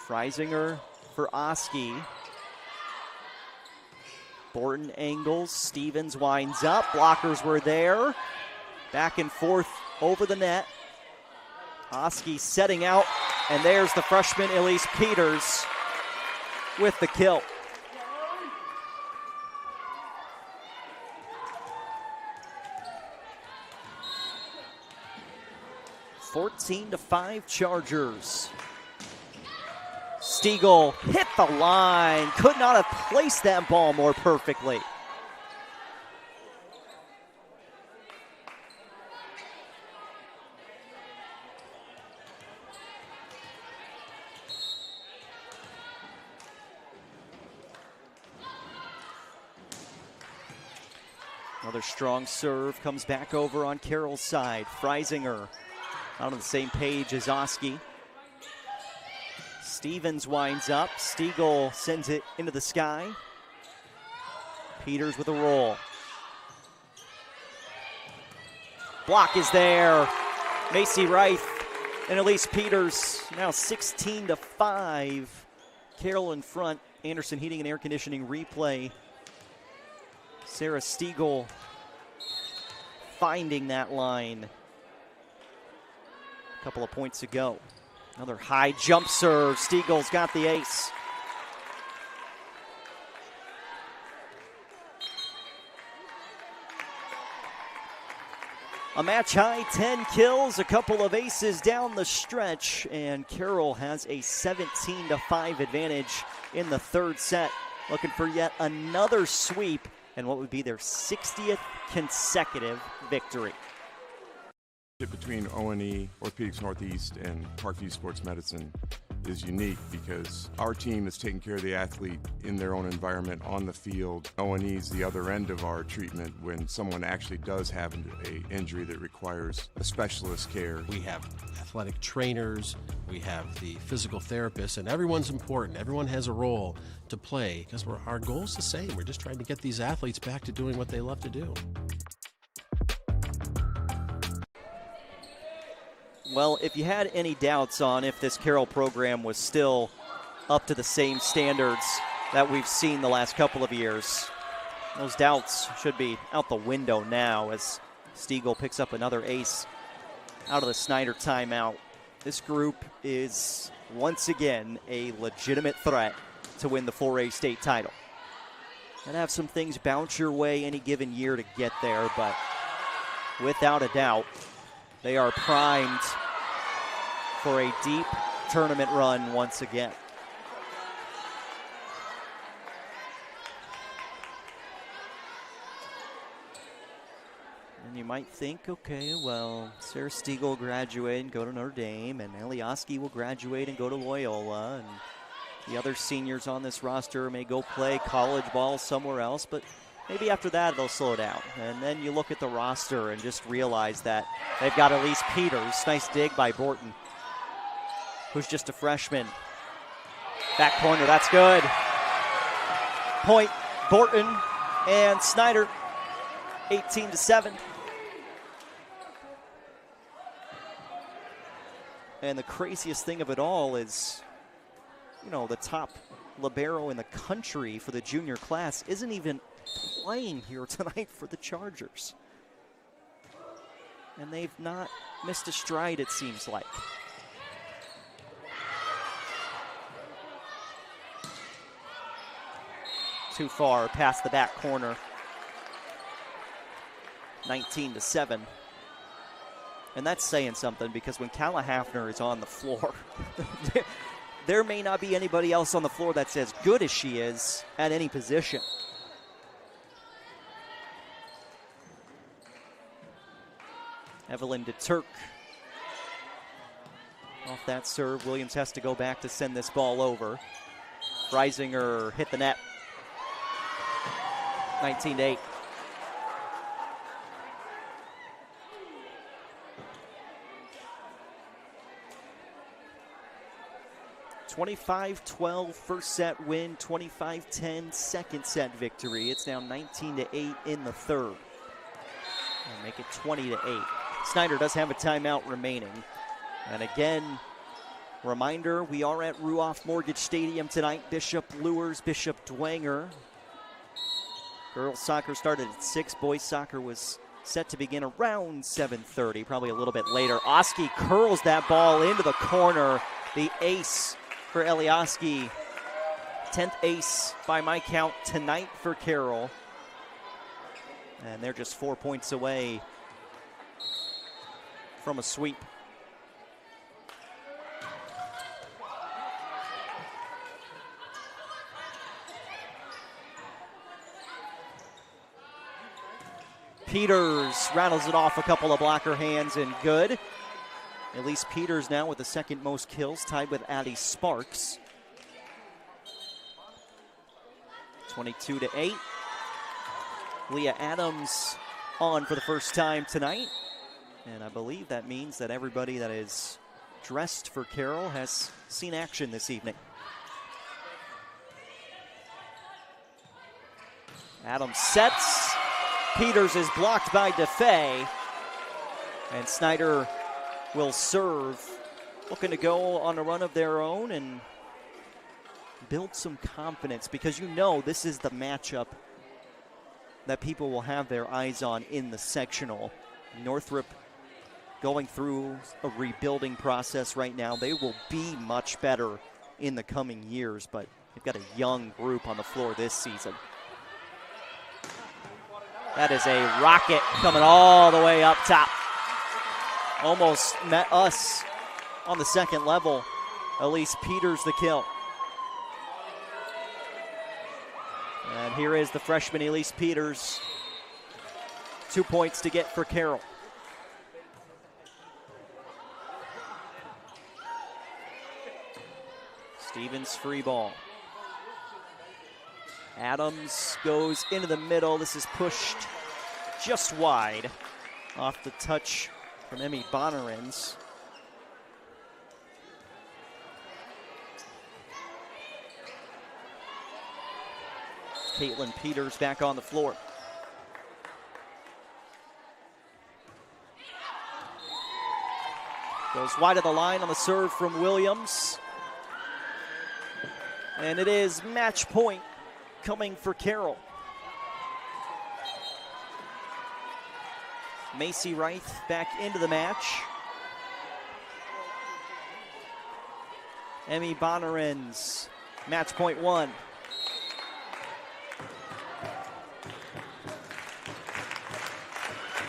Freisinger for Oski. Borton angles, Stevens winds up, blockers were there. Back and forth over the net. Oski setting out, and there's the freshman Elise Peters with the kill. (14-5) Chargers. Stiegel hit the line. Could not have placed that ball more perfectly. Another strong serve comes back over on Carroll's side. Freisinger out on the same page as Oski. Stevens winds up. Stiegel sends it into the sky. Peters with a roll. Block is there. Macy Reith and Elise Peters now 16-5. Carroll in front. Anderson Heating and Air Conditioning replay. Sarah Stiegel finding that line a couple of points ago. Another high jump serve. Stiegel's got the ace. A match high 10 kills, a couple of aces down the stretch, and Carroll has a 17-5 advantage in the third set. Looking for yet another sweep and what would be their 60th consecutive victory. Between O&E, Orthopedics Northeast, and Parkview Sports Medicine is unique because our team is taking care of the athlete in their own environment on the field. O&E is the other end of our treatment when someone actually does have an injury that requires a specialist care. We have athletic trainers, we have the physical therapists, and everyone's important. Everyone has a role to play because our goal is the same. We're just trying to get these athletes back to doing what they love to do. Well, if you had any doubts on if this Carroll program was still up to the same standards that we've seen the last couple of years, those doubts should be out the window now as Stiegel picks up another ace out of the Snider timeout. This group is once again a legitimate threat to win the 4A state title. And have some things bounce your way any given year to get there, but without a doubt, they are primed for a deep tournament run once again. And you might think, okay, well, Sarah Stiegel will graduate and go to Notre Dame, and Ellie Oski will graduate and go to Loyola, and the other seniors on this roster may go play college ball somewhere else, but maybe after that they'll slow down. And then you look at the roster and just realize that they've got Elise Peters. Nice dig by Borton, who's just a freshman. Back corner, that's good. Point, Borton and Snider, 18-7. And the craziest thing of it all is, you know, the top libero in the country for the junior class isn't even playing here tonight for the Chargers. And they've not missed a stride, it seems like. Too far past the back corner. 19-7. And that's saying something because when Calla Hafner is on the floor, there may not be anybody else on the floor that's as good as she is at any position. Evelyn DeTurk. Off that serve, Williams has to go back to send this ball over. Freisinger hit the net. 19-8. (25-12) first set win, 25-10 second set victory. It's now 19-8 in the third. And make it 20-8. Snider does have a timeout remaining. And again, reminder, we are at Ruoff Mortgage Stadium tonight. Bishop Lures, Bishop Dwenger. Girls soccer started at 6. Boys soccer was set to begin around 7:30, probably a little bit later. Oski curls that ball into the corner. The ace for Ellie Oski. 10th ace by my count tonight for Carroll. And they're just 4 points away from a sweep. Peters rattles it off a couple of blocker hands and good. Elise Peters now with the second most kills, tied with Addie Sparks. 22-8. Leah Adams on for the first time tonight. And I believe that means that everybody that is dressed for Carroll has seen action this evening. Adams sets. Peters is blocked by DeFay. And Snider will serve. Looking to go on a run of their own and build some confidence, because you know this is the matchup that people will have their eyes on in the sectional. Northrop going through a rebuilding process right now. They will be much better in the coming years, but they've got a young group on the floor this season. That is a rocket coming all the way up top. Almost met us on the second level. Elise Peters the kill. And here is the freshman Elise Peters. 2 points to get for Carroll. Stevens free ball. Adams goes into the middle. This is pushed just wide off the touch from Emmy Bonnerins. Caitlin Peters back on the floor. Goes wide of the line on the serve from Williams. And it is match point coming for Carroll. Macy Wright back into the match. Emmy Bonnerins, match point 1.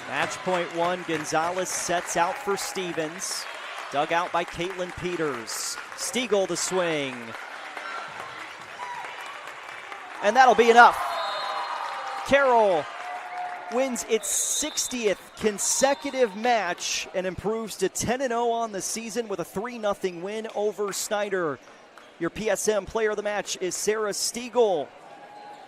Match point 1, Gonzalez sets out for Stevens. Dug out by Caitlin Peters. Stiegel the swing. And that'll be enough. Carroll wins its 60th consecutive match and improves to 10-0 on the season with a 3-0 win over Snider. Your PSM player of the match is Sarah Stiegel.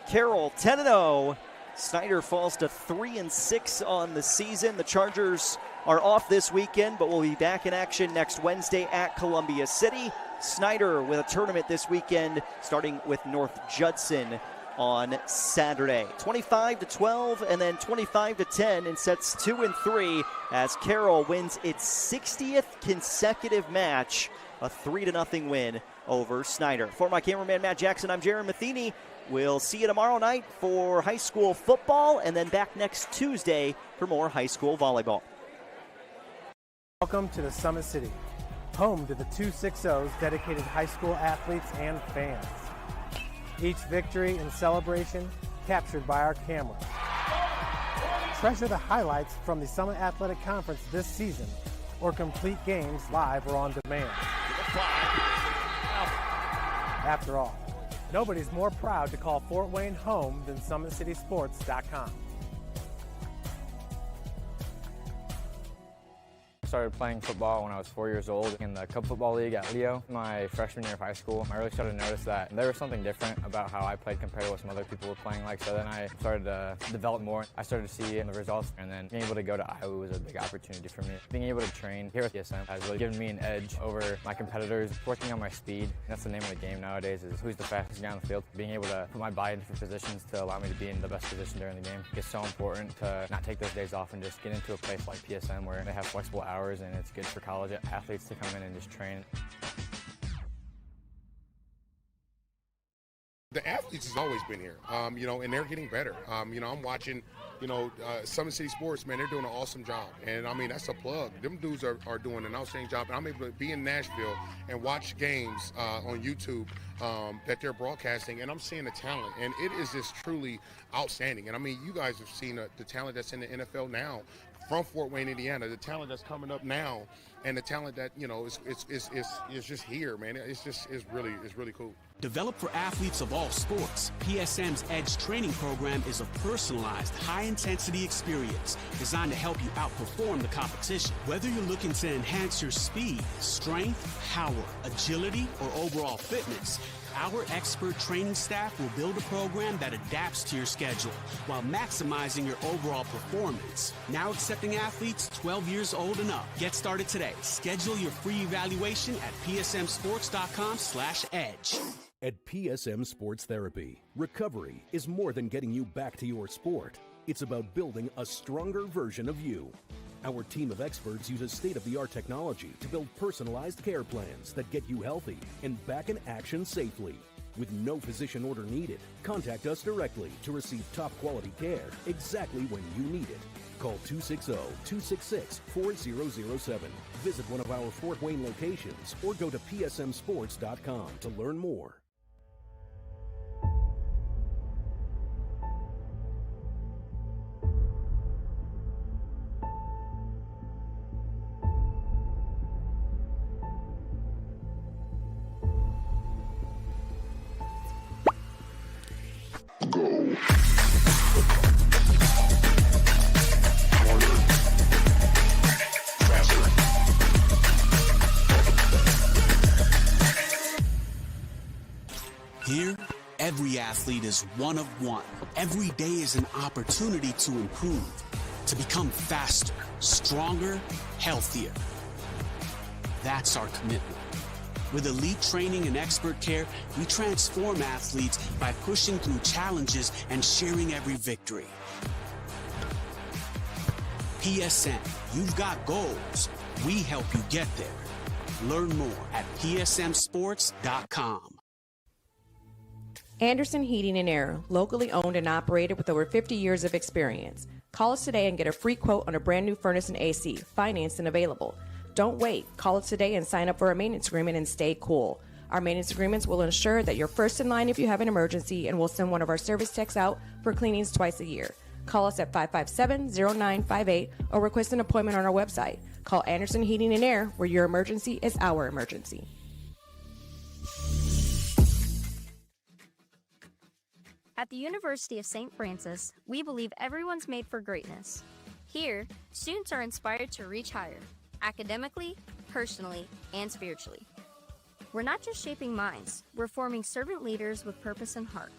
Carroll 10-0. Snider falls to 3-6 on the season. The Chargers are off this weekend, but will be back in action next Wednesday at Columbia City. Snider with a tournament this weekend, starting with North Judson on Saturday. 25-12 and then 25-10 in sets 2 and 3 as Carroll wins its 60th consecutive match, a 3-0 win over Snider. For my cameraman Matt Jackson, I'm Jaron Matheny. We'll see you tomorrow night for high school football and then back next Tuesday for more high school volleyball. Welcome to the Summit City, home to the 260s dedicated high school athletes and fans. Each victory and celebration captured by our cameras. Treasure the highlights from the Summit Athletic Conference this season, or complete games live or on demand. After all, nobody's more proud to call Fort Wayne home than SummitCitySports.com. I started playing football when I was 4 years old in the Cup Football League at Leo. My freshman year of high school, I really started to notice that there was something different about how I played compared to what some other people were playing like. So then I started to develop more. I started to see the results, and then being able to go to Iowa was a big opportunity for me. Being able to train here at PSM has really given me an edge over my competitors. Working on my speed, that's the name of the game nowadays, is who's the fastest guy on the field. Being able to put my body in different positions to allow me to be in the best position during the game. It's so important to not take those days off and just get into a place like PSM where they have flexible hours and it's good for college athletes to come in and just train. The athletes has always been here, and they're getting better. I'm watching, SummitCitySports, man, they're doing an awesome job. And, that's a plug. Them dudes are doing an outstanding job. And I'm able to be in Nashville and watch games on YouTube that they're broadcasting, and I'm seeing the talent. And it is just truly outstanding. And, you guys have seen the talent that's in the NFL now from Fort Wayne, Indiana, the talent that's coming up now and the talent that is just here, man. It's really cool. Developed for athletes of all sports, PSM's Edge training program is a personalized, high-intensity experience designed to help you outperform the competition. Whether you're looking to enhance your speed, strength, power, agility, or overall fitness, our expert training staff will build a program that adapts to your schedule while maximizing your overall performance. Now accepting athletes 12 years old and up. Get started today. Schedule your free evaluation at psmsports.com/edge. At PSM Sports Therapy, recovery is more than getting you back to your sport. It's about building a stronger version of you. Our team of experts uses state-of-the-art technology to build personalized care plans that get you healthy and back in action safely. With no physician order needed, contact us directly to receive top-quality care exactly when you need it. Call 260-266-4007. Visit one of our Fort Wayne locations or go to psmsports.com to learn more. Here, every athlete is one of one. Every day is an opportunity to improve, to become faster, stronger, healthier. That's our commitment. With elite training and expert care, we transform athletes by pushing through challenges and sharing every victory. PSN, you've got goals. We help you get there. Learn more at psmsports.com. Anderson Heating and Air, locally owned and operated with over 50 years of experience. Call us today and get a free quote on a brand new furnace and AC, financed and available. Don't wait. Call us today and sign up for a maintenance agreement and stay cool. Our maintenance agreements will ensure that you're first in line if you have an emergency, and we'll send one of our service techs out for cleanings twice a year. Call us at 557-0958 or request an appointment on our website. Call Anderson Heating and Air, where your emergency is our emergency. At the University of St. Francis, we believe everyone's made for greatness. Here, students are inspired to reach higher, academically, personally, and spiritually. We're not just shaping minds, we're forming servant leaders with purpose and heart.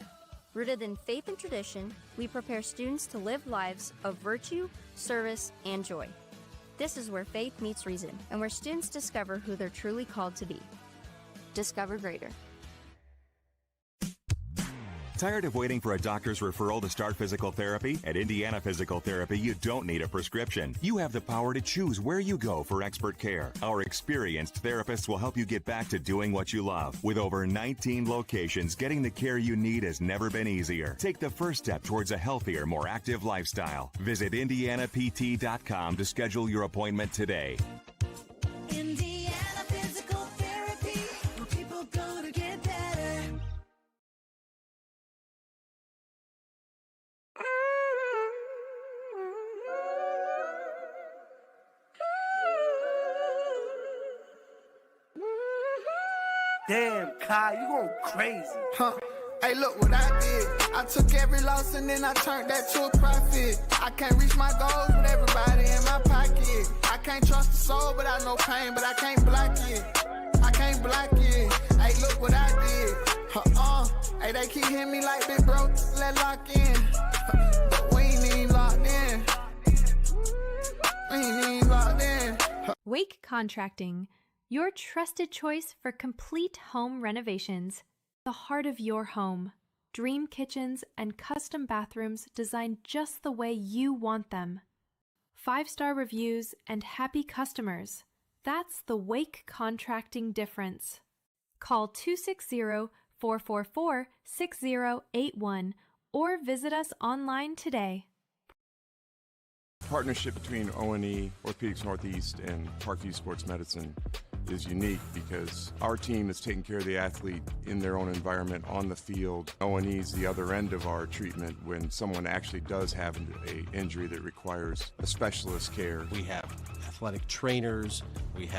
Rooted in faith and tradition, we prepare students to live lives of virtue, service, and joy. This is where faith meets reason, and where students discover who they're truly called to be. Discover greater. Tired of waiting for a doctor's referral to start physical therapy? At Indiana Physical Therapy, you don't need a prescription. You have the power to choose where you go for expert care. Our experienced therapists will help you get back to doing what you love. With over 19 locations, getting the care you need has never been easier. Take the first step towards a healthier, more active lifestyle. Visit IndianaPT.com to schedule your appointment today. Indiana Physical Therapy, where people go to get better. Damn, Kai, you going crazy. Huh. Hey, look what I did. I took every loss and then I turned that to a profit. I can't reach my goals with everybody in my pocket. I can't trust the soul, but I know pain, but I can't block it. I can't block it. Hey, look what I did. Hey, they keep hitting me like big bro, let lock in. But we ain't even locked in. We ain't even locked in. Wake Contracting, your trusted choice for complete home renovations. The heart of your home. Dream kitchens and custom bathrooms designed just the way you want them. 5-star reviews and happy customers. That's the Wake Contracting difference. Call 260-444-6081 or visit us online today. Partnership between O&E, Orthopedics Northeast, and Parkview Sports Medicine is unique because our team is taking care of the athlete in their own environment on the field. O&E is the other end of our treatment when someone actually does have an injury that requires a specialist care. We have athletic trainers, We have